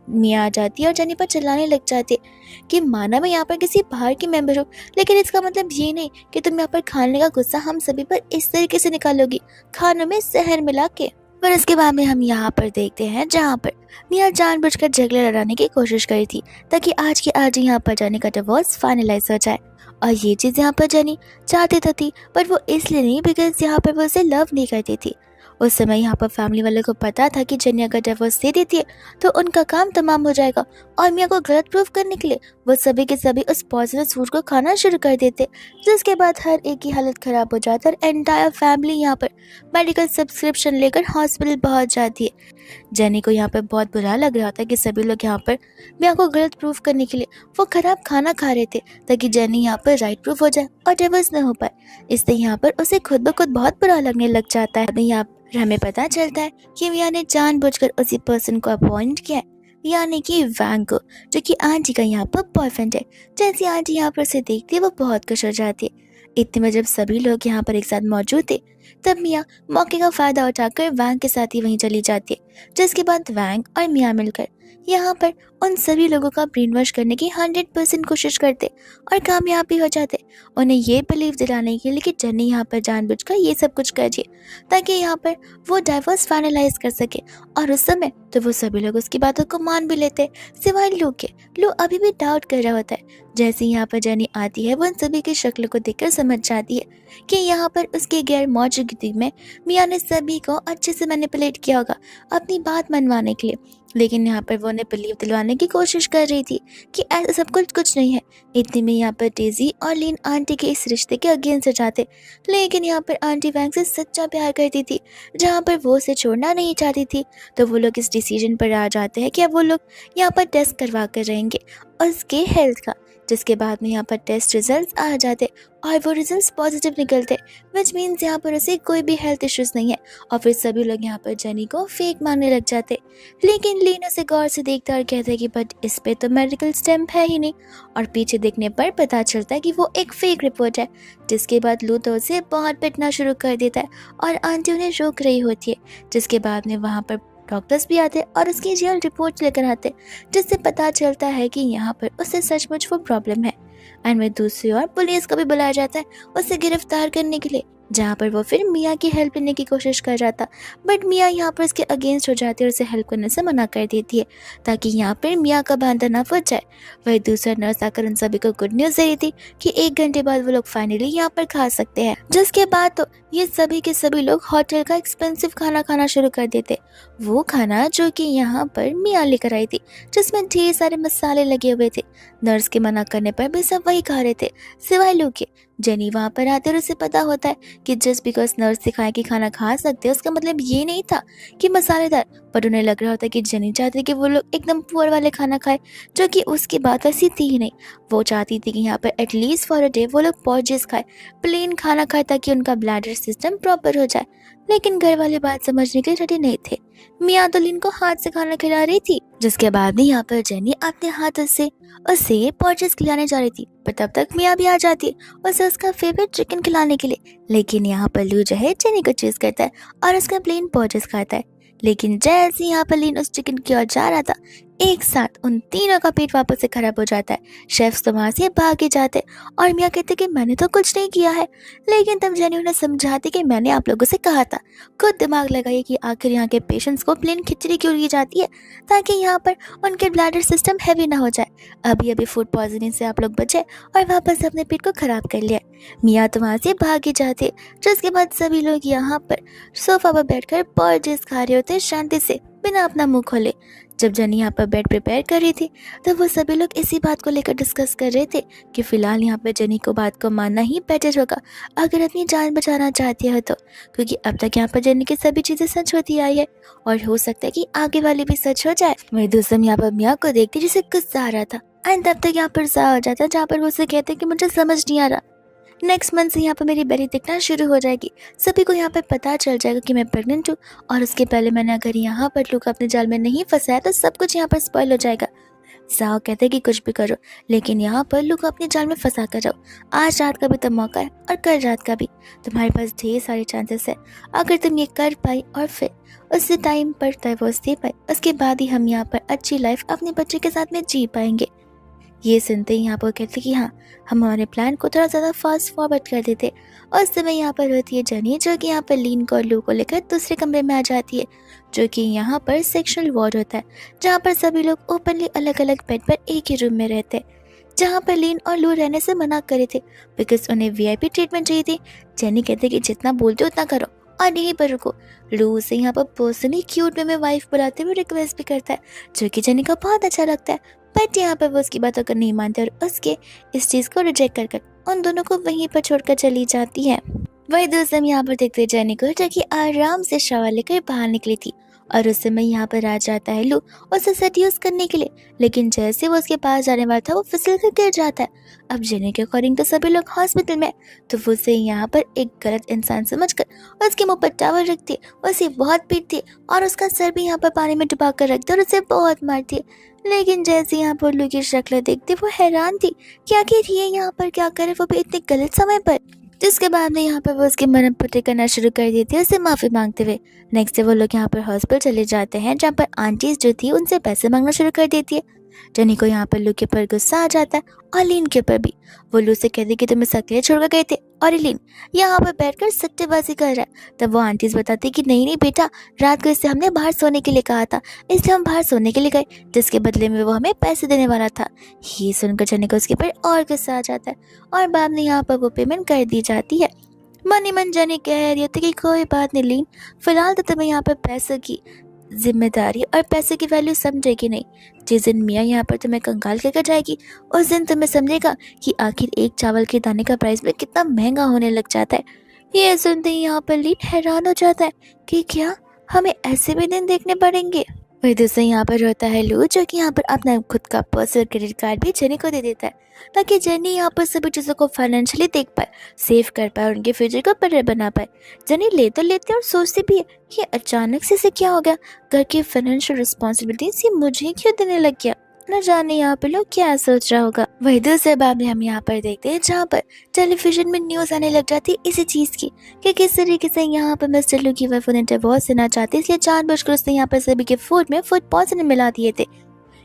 मिया आ जाती है और जेनी पर चिल्लाने लग जाती है कि माना मैं यहाँ पर किसी बाहर की मेंबर हूँ, लेकिन इसका मतलब ये नहीं कि तुम यहाँ पर खाने का गुस्सा हम सभी पर इस तरीके से निकालोगी, खानों में जहर मिला के। पर इसके बाद में हम यहाँ पर देखते हैं जहाँ पर मिया जानबूझकर झगड़े लड़ाने की कोशिश करी थी ताकि आज के आज यहाँ पर जेनी का डिवोर्स फाइनलाइज हो जाए। और ये चीज़ यहाँ पर जेनी चाहती तो थी, पर वो इसलिए नहीं बिकॉज यहाँ पर वो उसे लव नहीं करती थी। उस समय यहाँ पर फैमिली वालों को पता था कि जेनी अगर डिवोर्स दे देती है तो उनका काम तमाम हो जाएगा और मिया को गलत प्रूफ करने के लिए वो सभी के सभी उस पॉइजनस फूड को खाना शुरू कर देते, जिसके बाद हर एक की हालत खराब हो जाती है और एंटायर फैमिली यहाँ पर मेडिकल सब्सक्रिप्शन लेकर हॉस्पिटल पहुँच जाती है। जेनी को यहाँ पर बहुत बुरा लग रहा था कि सभी लोग यहाँ पर मिया को गलत प्रूफ करने के लिए वो खराब खाना खा रहे थे ताकि जेनी यहाँ पर राइट प्रूफ हो जाए और डिवोर्स न हो पाए। इससे यहाँ पर उसे खुद ब खुद बहुत बुरा लगने लग जाता है। यहाँ हमें पता चलता है कि मिया ने जानबूझकर उसी पर्सन को अपॉइंट किया है, यानी कि वैंग को, जो कि आंटी का यहाँ पर बॉयफ्रेंड है। जैसे आंटी यहाँ पर उसे देखती है वो बहुत खुश हो जाती है। इतने में जब सभी लोग यहाँ पर एक साथ मौजूद थे तब मिया मौके का फायदा उठाकर वैंग के साथ ही वहीं चली जाती है, जिसके बाद वैंग और मिया मिलकर यहाँ पर उन सभी लोगों का ब्रेन वॉश करने की 100% कोशिश करते और कामयाब भी हो जाते, उन्हें ये बिलीव दिलाने के लिए कि जेनी यहाँ पर जानबूझकर ये सब कुछ कर दिए ताकि यहाँ पर वो डाइवोर्स फाइनलाइज कर सके। और उस समय तो वो सभी लोग उसकी बातों को मान भी लेते सिवाय लू के। लू अभी भी डाउट कर रहा होता है। जैसे यहाँ पर जेनी आती है वो उन सभी की शक्ल को देखकर समझ जाती है कि यहाँ पर उसकी गैर मौजूदगी में मिया ने सभी को अच्छे से मैनिपुलेट किया होगा अपनी बात मनवाने के लिए, लेकिन यहाँ पर वो उन्हें बिलीव दिलवाने की कोशिश कर रही थी कि ऐसा सब कुछ नहीं है। इतने में यहाँ पर डेज़ी और लीन आंटी के इस रिश्ते के अगेंस्ट जाते, लेकिन यहाँ पर आंटी वैंग से सच्चा प्यार करती थी जहाँ पर वो उसे छोड़ना नहीं चाहती थी। तो वो लोग इस डिसीजन पर आ जाते हैं कि अब वो लोग यहाँ पर टेस्ट करवा कर रहेंगे उसके हेल्थ का। जिसके बाद में यहाँ पर टेस्ट रिजल्ट्स आ जाते और वो रिजल्ट्स पॉजिटिव निकलते, विच मीन्स यहाँ पर उसे कोई भी हेल्थ इश्यूज नहीं है। और फिर सभी लोग यहाँ पर जेनी को फेक मानने लग जाते। लेकिन लीन उसे गौर से देखता और कहता है कि बट इस पे तो मेडिकल स्टैम्प है ही नहीं। और पीछे देखने पर पता चलता है कि वो एक फेक रिपोर्ट है। जिसके बाद लू तो उसे बहुत पिटना शुरू कर देता है और आंटी उन्हें रोक रही होती है। जिसके बाद में वहाँ पर डॉक्टर्स भी आते और उसकी रियल रिपोर्ट लेकर आते, जिससे पता चलता है कि यहाँ पर उसे सचमुच वो प्रॉब्लम है। एंड में दूसरी ओर पुलिस को भी बुलाया जाता है उसे गिरफ्तार करने के लिए, जहाँ पर वो फिर मिया की हेल्प लेने की कोशिश कर रहा था। बट मिया यहाँ पर इसके अगेंस्ट हो जाती है और उसे हेल्प करने से मना कर देती है, ताकि यहाँ पर मिया का बांधा ना फट जाए। वही दूसरा नर्स आकर उन सभी को गुड न्यूज़ दे रही थी कि 1 घंटे बाद वो लोग फाइनली यहाँ पर खा सकते हैं। जिसके बाद तो ये सभी के सभी लोग होटल का एक्सपेंसिव खाना खाना शुरू कर देते। वो खाना जो कि यहाँ पर मिया लेकर आई थी, जिसमें ढेर सारे मसाले लगे हुए थे। नर्स के मना करने पर भी सब वही खा रहे थे, सिवाय लू के। जेनी वहाँ पर आते और उसे पता होता है कि जस्ट बिकॉज नर्स सिखाए कि खाना खा सकते हैं, उसका मतलब ये नहीं था कि मसालेदार। पर उन्हें लग रहा होता है कि जेनी चाहती कि वो लोग एकदम पुअर वाले खाना खाए, जो कि उसकी बात ऐसी थी ही नहीं। वो चाहती थी कि यहाँ पर एटलीस्ट फॉर अ डे वो लोग पॉर्जेस खाए, प्लेन खाना खाए, ताकि उनका ब्लैडर सिस्टम प्रॉपर हो जाए। लेकिन घर वाले बात समझने के रेडी नहीं थे। मिया तो लिन को हाथ से खाना खिला रही थी। जिसके बाद भी यहाँ पर जेनी अपने हाथों से उसे पॉर्जेस खिलाने जा रही थी, पर तब तक मिया भी आ जाती है उसे उसका फेवरेट चिकन खिलाने के लिए। लेकिन यहाँ पर लू जो है जेनी को चीज करता है और उसका प्लेन पॉर्जेस खाता है। लेकिन जैसे यहाँ पर लीन उस चिकन की ओर जा रहा था, एक साथ उन तीनों का पेट वापस से खराब हो जाता है। शेफ्स तो वहां से भाग ही जाते और मिया कहते कि मैंने तो कुछ नहीं किया है। लेकिन तब जेनी उन्हें समझाती कि मैंने आप लोगों से कहा था, खुद दिमाग लगाइए कि आखिर यहाँ के पेशेंट्स को प्लेन खिचड़ी क्यों दी जाती है, ताकि यहाँ पर उनके ब्लैडर सिस्टम हैवी ना हो जाए। अभी अभी फूड पॉइजनिंग से आप लोग बचे और वापस अपने पेट को खराब कर लिया। मिया तो वहां से भाग ही जाते। जिसके बाद सभी लोग यहाँ पर सोफा पर बैठकर पॉर्जेस खा रहे होते शांति से, बिना अपना मुंह खोले। जब जेनी यहाँ पर बेड प्रिपेयर कर रही थी, तो वो सभी लोग इसी बात को लेकर डिस्कस कर रहे थे कि फिलहाल यहाँ पर जेनी को बात को मानना ही बेटर होगा अगर अपनी जान बचाना चाहती है तो, क्योंकि अब तक यहाँ पर जेनी की सभी चीजें सच होती आई है और हो सकता है कि आगे वाली भी सच हो जाए। वही दूसरा यहाँ पर मिया को देखती जिसे गुस्सा आ रहा था, एंड तब तक यहाँ पर सा हो जाता जहाँ पर वो उसे कहते कि मुझे समझ नहीं आ रहा, नेक्स्ट मंथ से यहाँ पर मेरी बेली दिखना शुरू हो जाएगी, सभी को यहाँ पर पता चल जाएगा कि मैं प्रेग्नेंट हूँ। और उसके पहले मैंने अगर यहाँ पर लू को अपने जाल में नहीं फंसाया तो सब कुछ यहाँ पर स्पॉइल हो जाएगा। साओ कहते कि कुछ भी करो, लेकिन यहाँ पर लू को अपने जाल में फंसा कर जाओ। आज रात का भी तो मौका है और कल रात का भी, तुम्हारे पास ढेर सारे चांसेस है। अगर तुम ये कर पाई और फिर उसी टाइम पर डाइवोर्स दे पाई, उसके बाद ही हम यहाँ पर अच्छी लाइफ अपने बच्चे के साथ में जी पाएंगे। ये सुनते ही यहाँ पर कहते कि हाँ, हम हमारे प्लान को थोड़ा ज़्यादा फास्ट फॉरवर्ड कर देते। और उस समय यहाँ पर होती है जेनी, जो कि यहाँ पर लीन को और लू को लेकर दूसरे कमरे में आ जाती है, जो कि यहाँ पर सेक्शनल वार्ड होता है, जहाँ पर सभी लोग ओपनली अलग अलग बेड पर एक ही रूम में रहते हैं, जहाँ पर लीन और लू रहने से मना करे थे बिकॉज उन्हें वीआईपी ट्रीटमेंट चाहिए थी। जेनी कहते कि जितना बोलते उतना करो और यहीं पर रुको। लू उसे यहाँ पर पर्सनली क्यूट वे में वाइफ बुलाते हुए रिक्वेस्ट भी करता है, जो कि जेनी को बहुत अच्छा लगता है। बट यहाँ पर वो उसकी बातों को नहीं मानते और उसके इस चीज़ को रिजेक्ट कर उन दोनों को वहीं पर छोड़कर चली जाती है। वही दूसरे हम यहाँ पर देखते जेनी को, जो कि आराम से शावर लेकर बाहर निकली थी और उस समय यहाँ पर आ जाता है लू उसे सेड्यूस करने के लिए। लेकिन जैसे वो उसके पास जाने वाला था, वो फिसल कर गिर जाता है। अब जेनी के अकॉर्डिंग तो सभी लोग हॉस्पिटल में, तो वो उसे यहाँ पर एक गलत इंसान समझकर उसके मुंह पर टावल रखती है, उसे बहुत पीटती है और उसका सर भी यहाँ पर पानी में डुबा कर रखती है और उसे बहुत मारती है। लेकिन जैसे यहाँ पर लू की शक्ल देखती, वो हैरान थी कि आखिर ये यहाँ पर क्या करे, वो भी इतने गलत समय पर। जिसके बाद में यहाँ पर वो उसकी मरहम पट्टी करना शुरू कर देती है, उससे माफ़ी मांगते हुए। नेक्स्ट डे वो लोग यहाँ पर हॉस्पिटल चले जाते हैं, जहाँ पर आंटीज जो थी उनसे पैसे मांगना शुरू कर देती है। जेनी को यहाँ पर लू के ऊपर गुस्सा आ जाता है और लीन के ऊपर भी। वो लू से कहती कि तुम्हें अकेले छोड़कर गए थे और लीन यहाँ पर बैठकर सट्टेबाजी कर रहा है। तब वो आंटीज बताती कि नहीं नहीं बेटा, रात को इससे हमने बाहर सोने के लिए कहा था, इसलिए हम बाहर सोने के लिए गए, जिसके बदले में वो हमें पैसे देने वाला था। ये सुनकर जेनी को उसके ऊपर और गुस्सा आ जाता है और बाद में यहाँ पर वो पेमेंट कर दी जाती है। मन ही मन जेनी कह रही होती कि कोई बात नहीं लीन, फिलहाल तो तुम्हें यहाँ पर पैसों की जिम्मेदारी और पैसे की वैल्यू समझेगी नहीं। जिस दिन मियाँ यहाँ पर तुम्हें कंगाल कहकर जाएगी, उस दिन तुम्हें समझेगा कि आखिर एक चावल के दाने का प्राइस भी कितना महंगा होने लग जाता है। ये सुनते ही यहाँ पर लीन हैरान हो जाता है कि क्या हमें ऐसे भी दिन देखने पड़ेंगे। वही दूसरा यहाँ पर होता है लू, जो कि यहाँ पर अपना खुद का पर्सनल क्रेडिट कार्ड भी जेनी को दे देता है, ताकि जेनी यहाँ पर सभी चीज़ों को फाइनेंशियली देख पाए, सेव कर पाए और उनके फ्यूचर को बेटर बना पाए। जेनी ले तो लेते और सोचती भी है कि अचानक से इसे क्या हो गया, घर की फाइनेंशियल रिस्पॉन्सिबिलिटीज ये मुझे क्यों देने लग गया, न जाने यहाँ पे लोग क्या सोच रहा होगा। वही दूसरे बाब में हम यहाँ पर देखते हैं जहाँ पर टेलीविजन में न्यूज आने लग जाती है इसी चीज की कि किस तरीके से यहाँ पर मिस्टर लू की वाइफ उन्हें डिवोर्स देना चाहती है, इसलिए जानबूझकर उसने यहाँ पर सभी के फूड में फूड पॉइजन मिला दिए थे।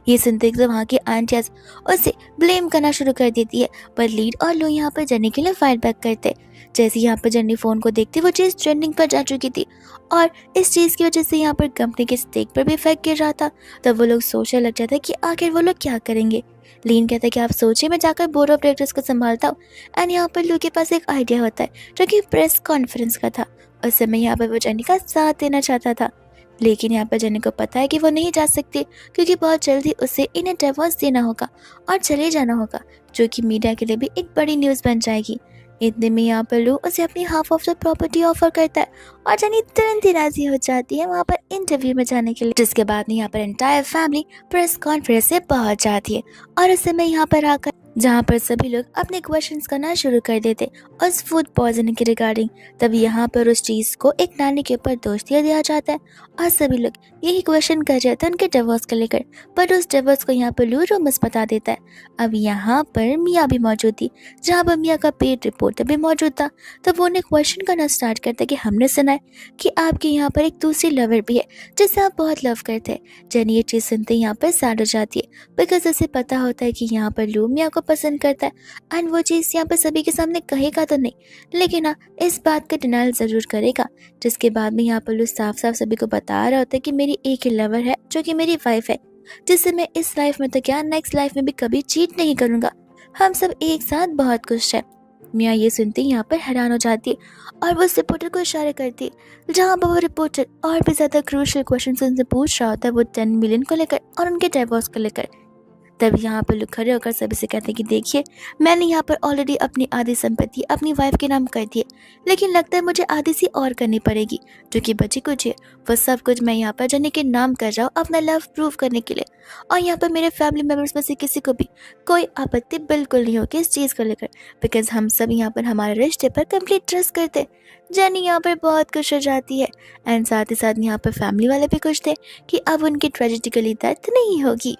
ये सुनते ही वहाँ की आंटियाज उसे ब्लेम करना शुरू कर देती है, पर लीड और लो यहाँ पर जेनी के लिए फाइट बैक करते। जैसे यहाँ पर जेनी फोन को देखती वो चीज़ ट्रेंडिंग पर जा चुकी थी और इस चीज़ की वजह से यहाँ पर कंपनी के स्टेक पर भी इफेक्ट गिर रहा था। तब वो लोग सोचने लग जाते कि आखिर वो लोग क्या करेंगे। लीन कहता है कि आप सोचिए, मैं जाकर बोर्ड ऑफ डायरेक्टर्स को संभालता हूँ। एंड यहाँ पर लू के पास एक आइडिया होता है जो कि प्रेस कॉन्फ्रेंस का था। उस समय यहाँ पर वो जेनी का साथ देना चाहता था, लेकिन यहाँ पर जेनी को पता है कि वो नहीं जा सकती क्योंकि बहुत जल्दी उसे इन्हें डिवोर्स देना होगा और चले जाना होगा, जो कि मीडिया के लिए भी एक बड़ी न्यूज़ बन जाएगी। इतने में यहाँ पर लू उसे अपनी half of the property offer करता है और जेनी तुरंत ही राजी हो जाती है वहाँ पर इंटरव्यू में जाने के लिए, जिसके बाद यहाँ पर एंटायर फैमिली प्रेस कॉन्फ्रेंस से पहुंच जाती है। और उस समय यहाँ पर आकर जहाँ पर सभी लोग अपने क्वेश्चंस करना शुरू कर देते उस फूड पॉइजनिंग के रिगार्डिंग, तब यहाँ पर उस चीज़ को एक नानी के ऊपर दोष दिया जाता है और सभी लोग यही क्वेश्चन कर रहे थे उनके डिवोर्स को लेकर, पर उस डिवोर्स को यहाँ पर लू रोमस बता देता है। अब यहाँ पर मियाँ भी मौजूद थी, जहाँ पर मियाँ का पेड रिपोर्टर भी मौजूद था। तब वो उन्हें क्वेश्चन करना स्टार्ट करता है कि हमने सुना है कि आपके यहाँ पर एक दूसरी लवर भी है जिसे आप बहुत लव करते हैं। जेनी ये चीज़ सुनते ही यहाँ पर सैड हो जाती है, बिकॉज उसे पता होता है कि यहाँ पर लू मियाँ को पसंद करता है एंड वो चीज़ यहाँ पर सभी के सामने कहेगा तो नहीं, लेकिन हाँ इस बात का डिनाइल ज़रूर करेगा। जिसके बाद में यहाँ पर लू साफ साफ सभी को बता रहा होता है कि मेरी एक ही लवर है जो कि मेरी वाइफ है, जिससे मैं इस लाइफ में तो क्या नेक्स्ट लाइफ में भी कभी चीट नहीं करूँगा। हम सब एक साथ बहुत खुश हैं। मियाँ ये सुनते ही यहाँ पर हैरान हो जाती है और वो उस रिपोर्टर को इशारे करती है, जहाँ पर वो रिपोर्टर और भी ज़्यादा क्रूशियल क्वेश्चन उनसे पूछ रहा होता है वो 10 मिलियन को लेकर और उनके डिवोर्स को लेकर। तब यहाँ पर लोग खड़े होकर सभी से कहते हैं कि देखिए, मैंने यहाँ पर ऑलरेडी अपनी आधी संपत्ति अपनी वाइफ के नाम कर दी है, लेकिन लगता है मुझे आधी सी और करनी पड़ेगी जो कि बची कुछ है। वो सब कुछ मैं यहाँ पर जेनी के नाम कर रहा हूँ अपना लव प्रूव करने के लिए, और यहाँ पर मेरे फैमिली मेम्बर्स में से किसी को भी कोई आपत्ति बिल्कुल नहीं होगी इस चीज़ को लेकर, बिकॉज हम सब यहाँ पर हमारे रिश्ते पर कंप्लीट ट्रस्ट करते हैं। जेनी यहाँ पर बहुत खुश हो जाती है एंड साथ ही साथ यहाँ पर फैमिली वाले भी खुश थे कि अब उनकी ट्रेजिकली डेथ नहीं होगी।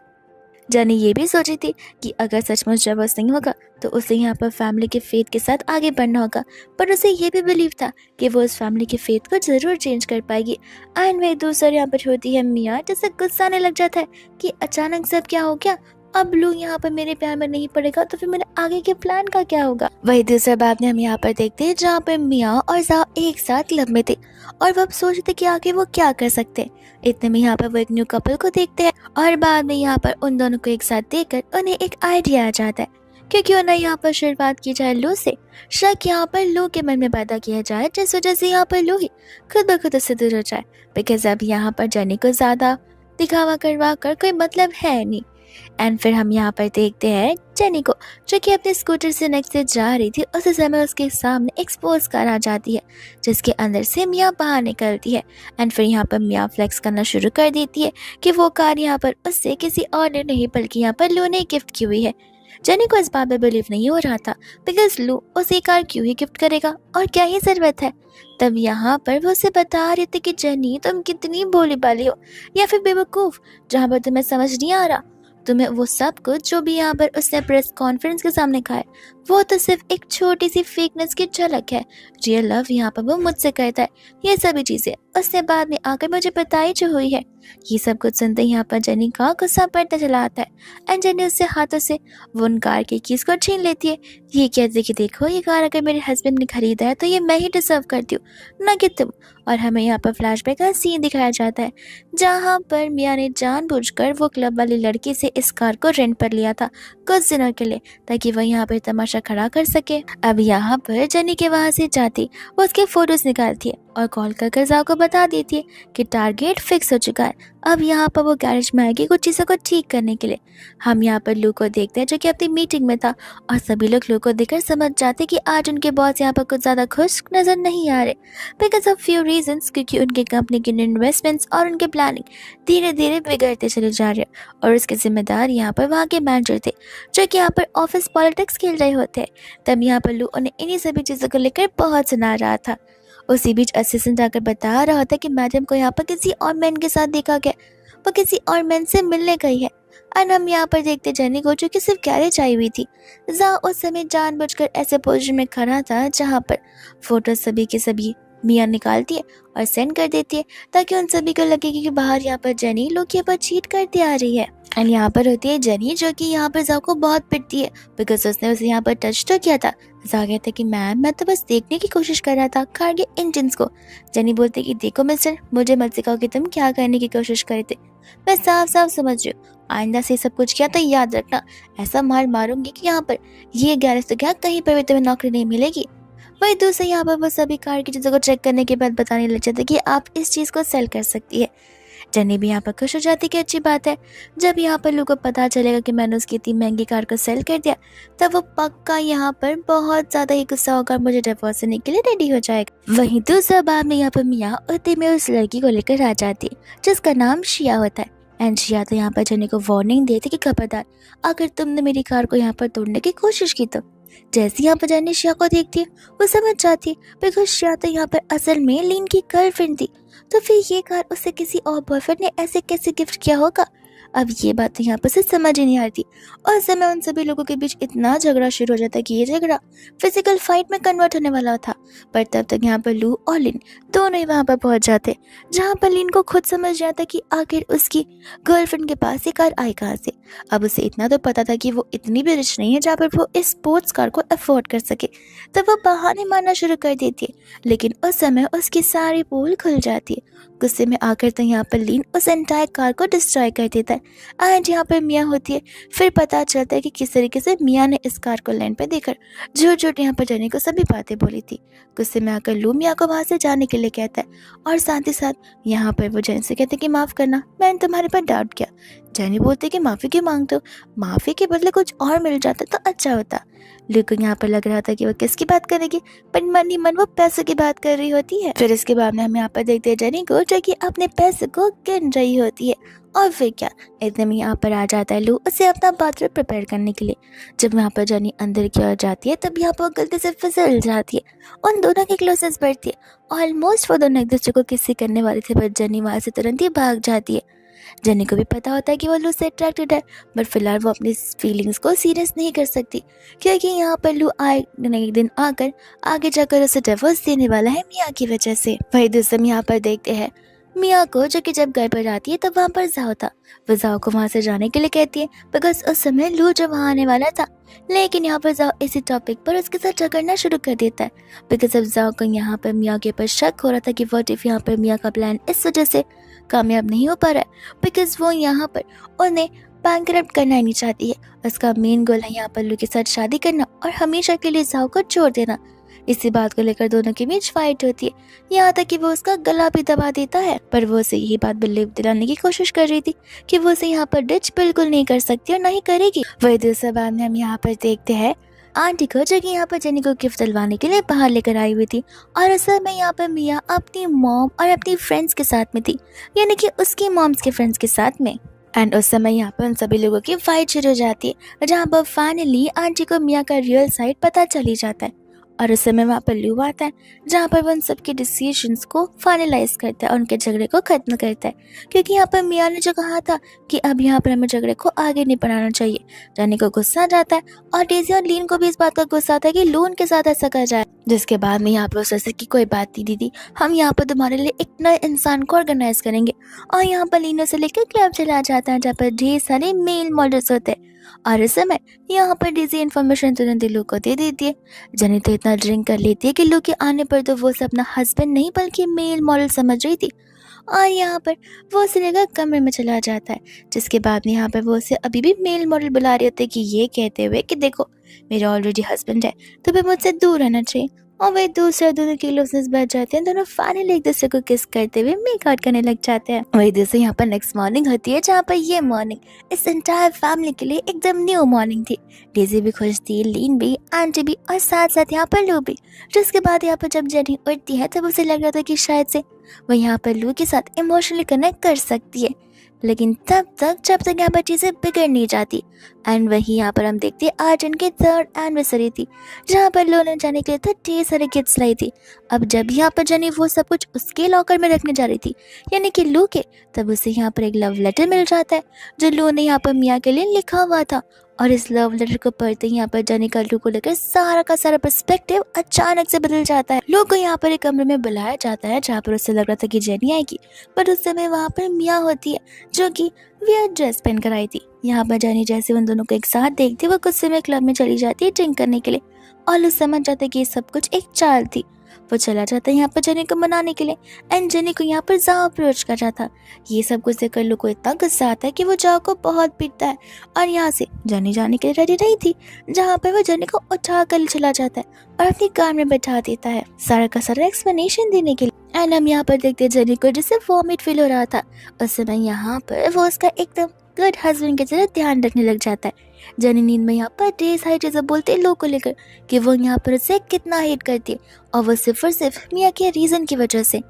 जेनी ये भी सोची थी कि अगर सचमुच डिवोर्स नहीं होगा तो उसे यहाँ पर फैमिली के फेथ के साथ आगे बढ़ना होगा, पर उसे ये भी बिलीव था कि वो उस फैमिली के फेथ को जरूर चेंज कर पाएगी। एंड वही दूसरी यहाँ पर होती है मियाँ, जिसे गुस्सा आने लग जाता है कि अचानक से अब क्या हो गया, अब लू यहाँ पर मेरे प्यार में नहीं पड़ेगा तो फिर मेरे आगे के प्लान का क्या होगा। वही दूसरे बात में हम यहाँ पर देखते हैं जहाँ पर मियाँ और जा एक साथ लव में थे और वो अब सोचते कि आगे वो क्या कर सकते हैं। इतने में यहाँ पर वो एक न्यू कपल को देखते हैं और बाद में यहाँ पर उन दोनों को एक साथ देखकर उन्हें एक आइडिया आ जाता है, क्योंकि उन्हें यहाँ पर शुरुआत की जाए लू से, शक यहाँ पर लू के मन में पैदा किया जाए जिस वजह से यहाँ पर लू ही खुद ब खुद उससे दूर हो जाए, बिकॉज अब यहाँ पर जेनी को ज्यादा दिखावा करवा कर कोई मतलब है नहीं। एंड फिर हम यहाँ पर देखते हैं जेनी को जो कि अपने स्कूटर से नेक्स्ट से जा रही थी, उसी समय उसके सामने एक स्पोर्ट्स कार आ जाती है जिसके अंदर से मियाँ बाहर निकलती है। एंड फिर यहाँ पर मियाँ फ्लेक्स करना शुरू कर देती है कि वो कार यहाँ पर उससे किसी और ने नहीं बल्कि यहाँ पर लू ने गिफ्ट की हुई है। जेनी को इस बात पर बिलीव नहीं हो रहा था, बिकॉज लू उसे कार क्यों ही गिफ्ट करेगा और क्या ही जरूरत है। तब यहाँ पर वो उसे बता रहे थे कि जेनी तुम कितनी भोली भाली हो या फिर बेवकूफ, जहाँ पर तुम्हें समझ नहीं आ रहा, तुम्हें वो सब कुछ जो भी यहाँ पर उसने प्रेस कॉन्फ्रेंस के सामने कहा है वो तो सिर्फ एक छोटी सी फेकनेस की झलक है। रियल लव यहाँ पर वो मुझसे कहता है, ये सभी चीजें उसने बाद में आकर मुझे बताई जो हुई है। ये सब कुछ सुनते ही यहाँ पर जेनी का गुस्सा बढ़ता चला आता है एंड जेनी उससे हाथों से वो उन कार की कीज को छीन लेती है। ये कहती कि देखो, ये कार अगर मेरे हस्बैंड ने खरीदा है तो ये मैं ही डिजर्व करती हूँ, ना कि तुम। और हमें यहाँ पर फ्लैशबैक का सीन दिखाया जाता है जहाँ पर मियाँ ने जानबूझकर वो क्लब वाली लड़की से इस कार को रेंट पर लिया था कुछ दिनों के लिए, ताकि वह यहाँ पर तमाशा खड़ा कर सके। अब यहाँ पर जेनी के वहाँ से जाती वो उसके फोटोज निकालती है और कॉल कर जाओ को बता देती है कि टारगेट फिक्स हो चुका है। अब यहाँ पर वो गैरेज में आएगी कुछ चीज़ों को ठीक करने के लिए। हम यहाँ पर लू को देखते हैं जो कि अपनी मीटिंग में था और सभी लोग लू को देखकर समझ जाते कि आज उनके बॉस यहाँ पर कुछ ज़्यादा खुश नज़र नहीं आ रहे बिकॉज ऑफ फ्यू रीजंस, क्योंकि उनके कंपनी के इन्वेस्टमेंट्स और उनके प्लानिंग धीरे धीरे बिगड़ते चले जा रहे हैं और उसके जिम्मेदार यहाँ पर वहाँ के मैनेजर थे जो कि यहाँ पर ऑफिस पॉलिटिक्स खेल रहे होते हैं। तब यहाँ पर लू उन्हें इन्हीं सभी चीज़ों को लेकर बहुत सुना रहा था। उसी बीच असिस्टेंट आकर बता रहा था कि मैडम को यहाँ पर किसी और मैन के साथ देखा गया, वो किसी और मैन से मिलने गई है। और हम यहाँ पर देखते जेनी को जो कि सिर्फ गैरेज आई हुई थी। जहाँ उस समय जानबूझकर ऐसे पोजीशन में खड़ा था जहाँ पर फोटो सभी के सभी मियाँ निकालती है और सेंड कर देती है ताकि उन सभी को लगे कि बाहर यहाँ पर जेनी लोग के ऊपर चीट करती आ रही है। एंड यहाँ पर होती है जेनी जो कि यहाँ पर जाओ को बहुत पिटती है बिकॉज उसने उसे यहाँ पर टच तो किया था। जा गया था कि मैम मैं तो बस देखने की कोशिश कर रहा था कार के इंजन्स को। जेनी बोलती कि देखो मिस्टर, मुझे मत सिखाओ कि तुम क्या करने की कोशिश कर रहे थे। मैं साफ साफ समझ रही हूँ, आइंदा से सब कुछ किया तो याद रखना, ऐसा मार मारूंगी कि यहाँ पर ये गैरेज तो क्या कहीं पर भी तुम्हें नौकरी नहीं मिलेगी। वही दूसरे यहाँ पर वो सभी कार की चीज़ों को चेक करने के बाद बताने लग जाते कि आप इस चीज़ को सेल कर सकती है। जेनी भी यहाँ पर खुश हो जाती कि अच्छी बात है। जब यहाँ पर लोगों को पता चलेगा कि मैंने उसकी इतनी महंगी कार को सेल कर दिया तब वो पक्का यहाँ पर बहुत ज़्यादा ही गुस्सा होगा, मुझे डिवोर्स देने के लिए रेडी हो जाएगा। वहीं दूसरा बार में यहाँ पर मियाँ उतने में उस लड़की को लेकर आ जाती है जिसका नाम शिया होता है। एंड शिया तो यहाँ पर जेनी को वार्निंग देती कि खबरदार अगर तुमने मेरी कार को यहाँ पर तोड़ने की कोशिश की तो। जैसे यहाँ पर जेनी शिया को देखती है वो समझ जाती है बिकॉज शिया तो यहाँ पर असल में लीन की गर्लफ्रेंड थी, तो फिर ये कार उसे किसी और बॉयफ्रेंड ने ऐसे कैसे गिफ्ट किया होगा। अब ये बात तो यहाँ पर से समझ ही नहीं आती और समय उन सभी लोगों के बीच इतना झगड़ा शुरू हो जाता है कि ये झगड़ा फिजिकल फाइट में कन्वर्ट होने वाला था। पर तब तक यहाँ पर लू और लिन दोनों ही वहाँ पर पहुँच जाते जहाँ पर लिन को खुद समझ जाता कि आखिर उसकी गर्लफ्रेंड के पास ये कार आई कहाँ से। अब उसे इतना तो पता था कि वो इतनी भी रिच नहीं है जहाँ पर वो इस स्पोर्ट्स कार को अफोर्ड कर सके, तो वो बहाने मारना शुरू कर देती है। लेकिन उस समय उसकी सारी पोल खुल जाती है। गुस्से में आकर तो यहाँ पर लीन उस एंटायर कार को डिस्ट्रॉय कर देता है। एंड यहाँ पर मियाँ होती है। फिर पता चलता है कि किस तरीके से मियाँ ने इस कार को लैंड पे देकर झूठ झूठ यहाँ पर जेनी को सभी बातें बोली थी। गुस्से में आकर लू मियाँ को वहाँ से जाने के लिए कहता है और साथ ही साथ यहाँ पर वो जेनी से कहते कि माफ़ करना, मैंने तुम्हारे पर डाउट किया। जेनी बोलते कि माफ़ी क्यों मांगते हो, माफ़ी के बदले कुछ और मिल जाता तो अच्छा होता। लू को यहाँ पर लग रहा था कि वो किसकी बात करेगी, पर मन ही मन वो पैसों की बात कर रही होती है। फिर इसके बाद में हम यहाँ पर देखते हैं जेनी को जो कि अपने पैसे को गिन रही होती है। और फिर क्या, इतने में यहाँ पर आ जाता है लू उसे अपना बाथरूम प्रिपेयर करने के लिए। जब यहाँ पर जेनी अंदर की ओर जाती है तब यहाँ पर गलती से फिसल जाती है। उन दोनों की क्लोजनेस बढ़ती है, ऑलमोस्ट वो दोनों एक दूसरे को किसी करने वाले थे, पर जेनी वहाँ से तुरंत ही भाग जाती है। जेनी को भी पता होता है कि वो लू से अट्रैक्टेड है, बट फिलहाल वो अपनी फीलिंग्स को सीरियस नहीं कर सकती क्योंकि यहाँ पर लू आए एक दिन आकर आगे जाकर उसे डिवोर्स देने वाला है मियाँ की वजह से। वही दूसरे यहाँ पर देखते हैं मियाँ को जो कि जब घर पर आती है तब वहाँ पर जाओ था। वो जाओ को वहाँ से जाने के लिए कहती है बिकॉज उस समय लू जब वहाँ आने वाला था। लेकिन यहाँ पर जाओ इसी टॉपिक पर उसके साथ झगड़ना शुरू कर देता है बिकॉज अब जाओ को यहाँ पर मियाँ के ऊपर शक हो रहा था कि व्हाट इफ यहाँ पर मियाँ का प्लान इस वजह से कामयाब नहीं हो पा रहा है बिकॉज वो यहाँ पर उन्हें बैंकरप्ट करना ही नहीं चाहती है। उसका मेन गोल है यहाँ पर लू के साथ शादी करना और हमेशा के लिए जाओ को छोड़ देना। इसी बात को लेकर दोनों के बीच फाइट होती है, यहाँ तक कि वो उसका गला भी दबा देता है। पर वो उसे यही बात बिलीव दिलाने की कोशिश कर रही थी कि वो उसे यहाँ पर डिच बिल्कुल नहीं कर सकती और ना ही करेगी। वही दूसरे बाद में हम यहाँ पर देखते हैं आंटी को जो कि यहाँ पर जेनी को गिफ्ट दिलवाने के लिए बाहर लेकर आई हुई थी और उस समय यहाँ पर मियाँ अपनी मॉम और अपनी फ्रेंड्स के साथ में थी, यानी कि उसकी मॉम्स के फ्रेंड्स के साथ में। एंड उस समय यहाँ पर उन सभी लोगों की फाइट शुरू हो जाती है जहाँ पर फाइनली आंटी को मियाँ का रियल साइड पता चली जाता है और उस समय वहाँ पर लू आता है जहाँ पर वो उन सबके डिसीजंस को फाइनलाइज करता है और उनके झगड़े को खत्म करता है क्योंकि यहाँ पर मियाँ ने जो कहा था कि अब यहाँ पर हमें झगड़े को आगे नहीं बढ़ाना चाहिए। जाने को गुस्सा आ जाता है और डेजी और लीन को भी इस बात का गुस्सा आता है कि लू उनके साथ ऐसा कर जाए। जिसके बाद में यहाँ पर सोचते कि कोई बात नहीं दीदी, हम यहाँ पर तुम्हारे लिए एक नए इंसान को ऑर्गेनाइज करेंगे और यहाँ पर लीनो से लेकर क्लब चला जाता है जहाँ पर ढेर सारे मेल मॉडल्स होते हैं। और इस समय यहाँ पर डेजी इन्फॉर्मेशन तुरंत लू को दे देती है। जनी तो इतना ड्रिंक कर लेती है कि लू के आने पर तो वो उसे अपना हस्बैंड नहीं बल्कि मेल मॉडल समझ रही थी और यहाँ पर वो उसे लेकर कमरे में चला जाता है। जिसके बाद में यहाँ पर वो उसे अभी भी मेल मॉडल बुला रहे होते कि ये कहते हुए कि देखो मेरा ऑलरेडी हस्बैंड है तो फिर मुझसे दूर रहना चाहिए। और वही दूसरा दोनों की क्लोजनेस बढ़ जाते हैं। दोनों फाइनली एक दूसरे को किस करते हुए मेक आउट करने लग जाते हैं। वही दूसरे यहाँ पर नेक्स्ट मॉर्निंग होती है, जहाँ पर ये मॉर्निंग इस एंटायर फैमिली के लिए एकदम न्यू मॉर्निंग थी। डेजी भी खुश थी, लीन भी, आंटी भी, और साथ साथ यहाँ पर लू भी। जिसके बाद यहाँ पर जब जेनी उठती है तब उसे लग रहा था कि शायद से वो यहाँ पर लू के साथ इमोशनली कनेक्ट कर सकती है, लेकिन तब तक जब तक यहाँ पर चीजें बिगड़ नहीं जाती। एंड वही यहाँ पर हम देखते हैं आज उनकी 3rd एनिवर्सरी थी, जहाँ पर लो ने जाने के लिए तो ढेर सारे गिफ्ट्स लाई थी। अब जब यहाँ पर जनी वो सब कुछ उसके लॉकर में रखने जा रही थी, यानी कि लू के, तब उसे यहाँ पर एक लव लेटर मिल जाता है जो लू ने यहाँ पर मिया के लिए लिखा हुआ था। और इस लव लेटर को पढ़ते ही यहाँ पर जनी का लू को लेकर सारा का सारा पर्सपेक्टिव अचानक से बदल जाता है। लू को यहाँ पर एक कमरे में बुलाया जाता है जहाँ पर उसे लग रहा था कि जेनी आएगी, पर उस समय वहाँ पर मिया होती है जो कि वियर्ड ड्रेस पहन कर आई थी। यहाँ पर जानी जैसे उन दोनों को एक साथ देखती है वो कुछ समय क्लब में चली जाती है ड्रिंक करने के लिए, और लू समझ जाता है कि ये सब कुछ एक चाल थी। वो चला जाता है यहाँ पर जेनी को मनाने के लिए, एंड जेनी को यहाँ पर जाओ अप्रोच कर रहा था। ये सब कुछ देखकर लू को इतना गुस्सा आता है कि वो जाओ को बहुत पीटता है, और यहाँ से जेनी जाने के लिए रेडी रही थी, जहाँ पर वो जेनी को उठा कर चला जाता है और अपनी कार में बैठा देता है सारा का सारा एक्सप्लेनेशन देने के लिए। एंड हम यहाँ पर देखते हैं जेनी को जिसे वॉमिट फील हो रहा था। उस समय यहाँ पर वो उसका एकदम गुड हस्बैंड की तरह ध्यान रखने लग जाता है। जेनी नींद में यहाँ पर ढेर सारी चीजें बोलते हैं लोग को लेकर कि वो यहाँ पर उसे कितना हेट करती है, और वो सिर्फ और सिर्फ मिया के रीजन की वजह से।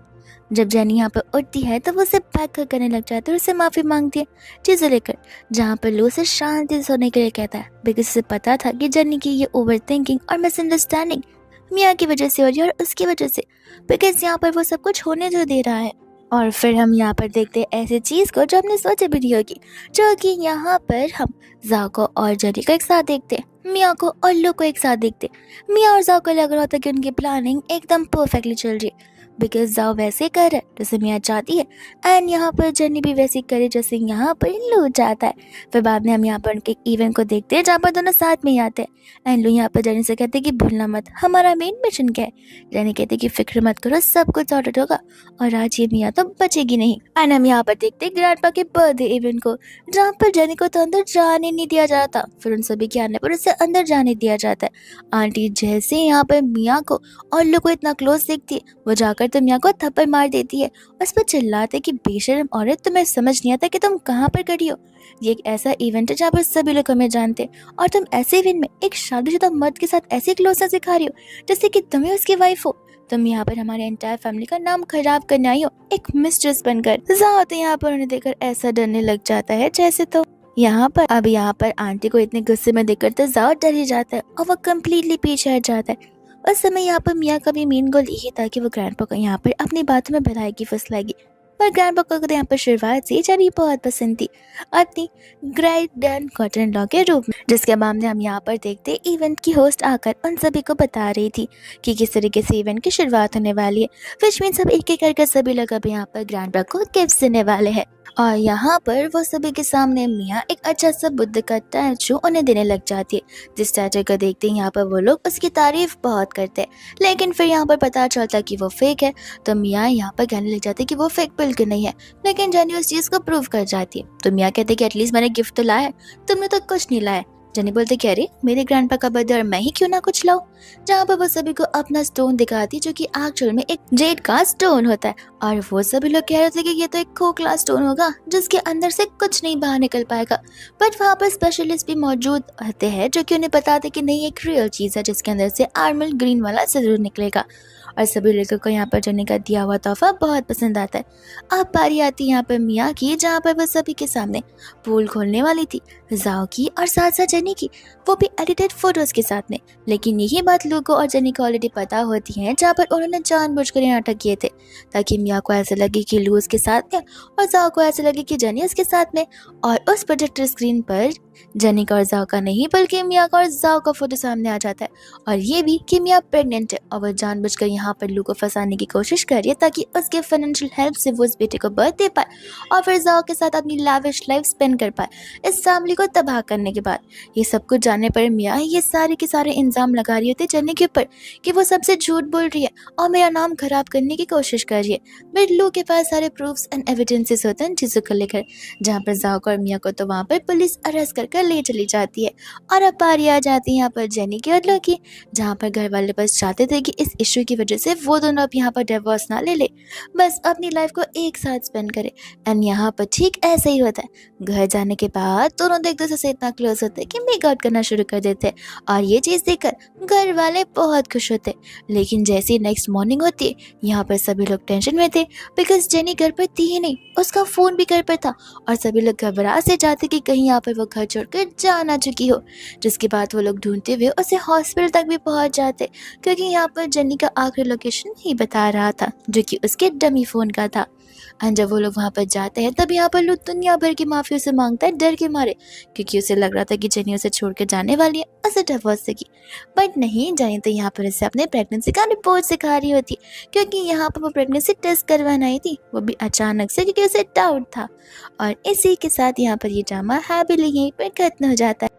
जब जेनी यहाँ पर उठती है तो वो उसे बैक करने लग जाती है और उससे माफी मांगती है चीजें लेकर, जहाँ पर लो उसे शांति से सोने के लिए कहता है, बिकॉज उसे पता था कि जेनी की ये ओवर थिंकिंग और मिसअंडरस्टैंडिंग मिया की वजह से हो रही है और उसकी वजह से, बिकॉज यहाँ पर वो सब कुछ होने जो दे रहा है। और फिर हम यहाँ पर देखते हैं ऐसी चीज को जो हमने सोची भी नहीं होगी, जो कि यहाँ पर हम जाओ को और जेनी को एक साथ देखते हैं, मिया को और लू को एक साथ देखते हैं। मिया और जाओ को लग रहा होता है कि उनकी प्लानिंग एकदम परफेक्टली चल रही है, बिकॉज जाओ वैसे कर है जैसे मिया चाहती है, एंड यहाँ पर जेनी भी वैसे करे जैसे यहाँ पर लू चाहता है। फिर बाद में हम यहाँ पर उनके इवेंट को देखते हैं जहाँ पर दोनों साथ में ही आते हैं, एंड लू यहाँ पर जेनी से कहते हैं कि भूलना मत हमारा मेन मिशन क्या है। जेनी कहते हैं कि फिक्र मत करो, सब कुछ सॉर्टेड होगा और आज ये मिया तो बचेगी नहीं। एंड हम यहाँ पर देखते हैं ग्रैंडपा के बर्थडे इवेंट को, जहाँ पर जेनी को तो अंदर जाने नहीं दिया जाता, फिर उन सभी के आने पर उसे अंदर जाने दिया जाता है। आंटी जैसे यहाँ पर मिया को और लू को इतना क्लोज देखती है, वो जाकर तो मिया को थप्पड़ मार देती है और उस पर चिल्लाते कि बेशर्म औरत, तुम्हें समझ नहीं आता कि तुम कहाँ पर खड़ी हो। ये एक ऐसा इवेंट है जहाँ पर सभी लोग हमें जानते हैं, और तुम ऐसे इवेंट में एक शादीशुदा मर्द के साथ ऐसी क्लोजनेस दिखा रही हो जैसे कि तुम्हें उसकी वाइफ हो। तुम यहाँ पर हमारे एंटायर फैमिली का नाम खराब करने आई हो एक मिस्ट्रेस बनकर। जाओ तो यहाँ पर उन्हें देखकर ऐसा डरने लग जाता है जैसे तो यहाँ पर आंटी को इतने गुस्से में देखकर तो जाओ डर ही जाता है और वो कम्प्लीटली पीछे हट जाता है। उस समय यहाँ पर मिया का भी मेन गोल यही था कि वो ग्रैंडपा को यहाँ पर अपनी बातों में बधाई फुसलाएगी, पर ग्रैंडपा को तो यहाँ पर शुरुआत से जेनी बहुत पसंद थी अपनी great grand cotton in law के रूप में। जिसके मामले हम यहाँ पर देखते इवेंट की होस्ट आकर उन सभी को बता रही थी कि किस तरीके से इवेंट की शुरुआत होने वाली है, विच मीन सब एक एक करके सभी लोग अब यहाँ पर ग्रैंडपा को गिफ्ट देने वाले हैं। और यहाँ पर वो सभी के सामने मिया एक अच्छा सा बुद्ध का स्टैचू उन्हें देने लग जाती है, जिस स्टैचू को देखते ही यहाँ पर वो लोग उसकी तारीफ बहुत करते हैं, लेकिन फिर यहाँ पर पता चलता कि वो फेक है। तो मिया यहाँ पर कहने लग जाती है कि वो फेक बिल्कुल नहीं है, लेकिन जेनी उस चीज को प्रूव कर जाती है। तो मिया कहते कि एटलीस्ट मैंने गिफ्ट तो लाया है, तुमने तो कुछ नहीं लाया। जेनी बोलते कि अरे मेरे ग्रैंडपा का बर्थडे और मैं ही क्यों ना कुछ लाऊं। जहाँ पर वो सभी को अपना स्टोन दिखाती जो कि एक्चुअल में एक जेड का स्टोन होता है, और वो सभी लोग कह रहे थे कि ये तो एक खोखला स्टोन होगा जिसके अंदर से कुछ नहीं बाहर निकल पाएगा। बट वहाँ पर स्पेशलिस्ट भी मौजूद होते हैं जो कि उन्हें बताते कि नहीं, एक रियल चीज है जिसके अंदर से आर्मल ग्रीन वाला जरूर निकलेगा। और सभी लोगों को यहाँ पर जेनी का दिया हुआ तोहफा बहुत पसंद आता है। अब बारी आती है यहाँ पर मिया की, जहाँ पर वो सभी के सामने पूल खोलने वाली थी, जाओ की और साथ साथ जेनी की, वो भी एडिटेड फोटोज के साथ में। लेकिन यही बात लू को और जेनी को ऑलरेडी पता होती है, जहाँ पर उन्होंने जानबूझकर ये नाटक किए थे ताकि मिया को ऐसे लगे कि लू उसके साथ में और जाओ को ऐसे लगे कि जेनी उसके साथ में। और उस प्रोजेक्टर स्क्रीन पर जेनी का और जाओ का नहीं बल्कि मिया का और जाओ का फोटो सामने आ जाता है, और ये भी कि मिया प्रेग्नेंट है और वह जानबूझकर यहाँ पर लू को फंसाने की कोशिश कर रही है ताकि उसके फाइनेंशियल हेल्प से वो उस बेटे को बर्थ दे पाए और फिर जाओ के साथ अपनी लाविश लाइफ स्पेंड कर पाए। इस फैमिली को तबाह करने के बाद। ये सब कुछ जानने पर मिया ये सारे के सारे इल्ज़ाम लगा रही होती है जेनी के ऊपर कि वो सबसे झूठ बोल रही है और मेरा नाम खराब करने की कोशिश कर रही है। बट लू के पास सारे प्रूफ्स एंड एविडेंसेस होते हैं चीज़ों को लेकर, जहाँ पर जाओक और मिया को तो वहाँ पर पुलिस अरेस्ट कर ले चली जाती है। और अब बारी आ जाती है यहाँ पर जेनी की और लू की, जहाँ पर घर वाले बस चाहते थे कि इस इशू की वजह से वो दोनों अब यहाँ पर डिवोर्स ना ले बस अपनी लाइफ को एक साथ स्पेंड करे। एंड यहाँ पर ठीक ऐसे ही होता है। घर जाने के बाद दोनों एक दूसरे से इतना क्लोज होते हैं कि मेक आउट करना शुरू कर देते हैं और ये चीज़ देखकर घर वाले बहुत खुश होते हैं। लेकिन जैसे ही नेक्स्ट मॉर्निंग होती है, यहाँ पर सभी लोग टेंशन में थे बिकॉज जेनी घर पर थी ही नहीं, उसका फ़ोन भी घर पर था और सभी लोग घबरा से जाते कि कहीं यहाँ पर वो घर छोड़कर जा ना चुकी हो। जिसके बाद वो लोग ढूंढते हुए उसे हॉस्पिटल तक भी पहुँच जाते क्योंकि यहाँ पर जेनी का आखिरी लोकेशन नहीं बता रहा था जो कि उसके डमी फ़ोन का था। एंड जब वो लोग वहाँ पर जाते हैं तब यहाँ पर लू दुनिया भर की माफ़ी उसे मांगता है डर के मारे, क्योंकि उसे लग रहा था कि जेनी उसे छोड़ के जाने वाली है, उसे डिवोर्स देगी। बट नहीं, जेनी तो यहाँ पर उसे अपने प्रेगनेंसी का रिपोर्ट सिखा रही होती, क्योंकि यहाँ पर वो प्रेगनेंसी टेस्ट करवाने आई थी, वो भी अचानक से क्योंकि उसे डाउट था। और इसी के साथ यहाँ पर ये ड्रामा हैप्पीली यहीं पर खत्म हो जाता है।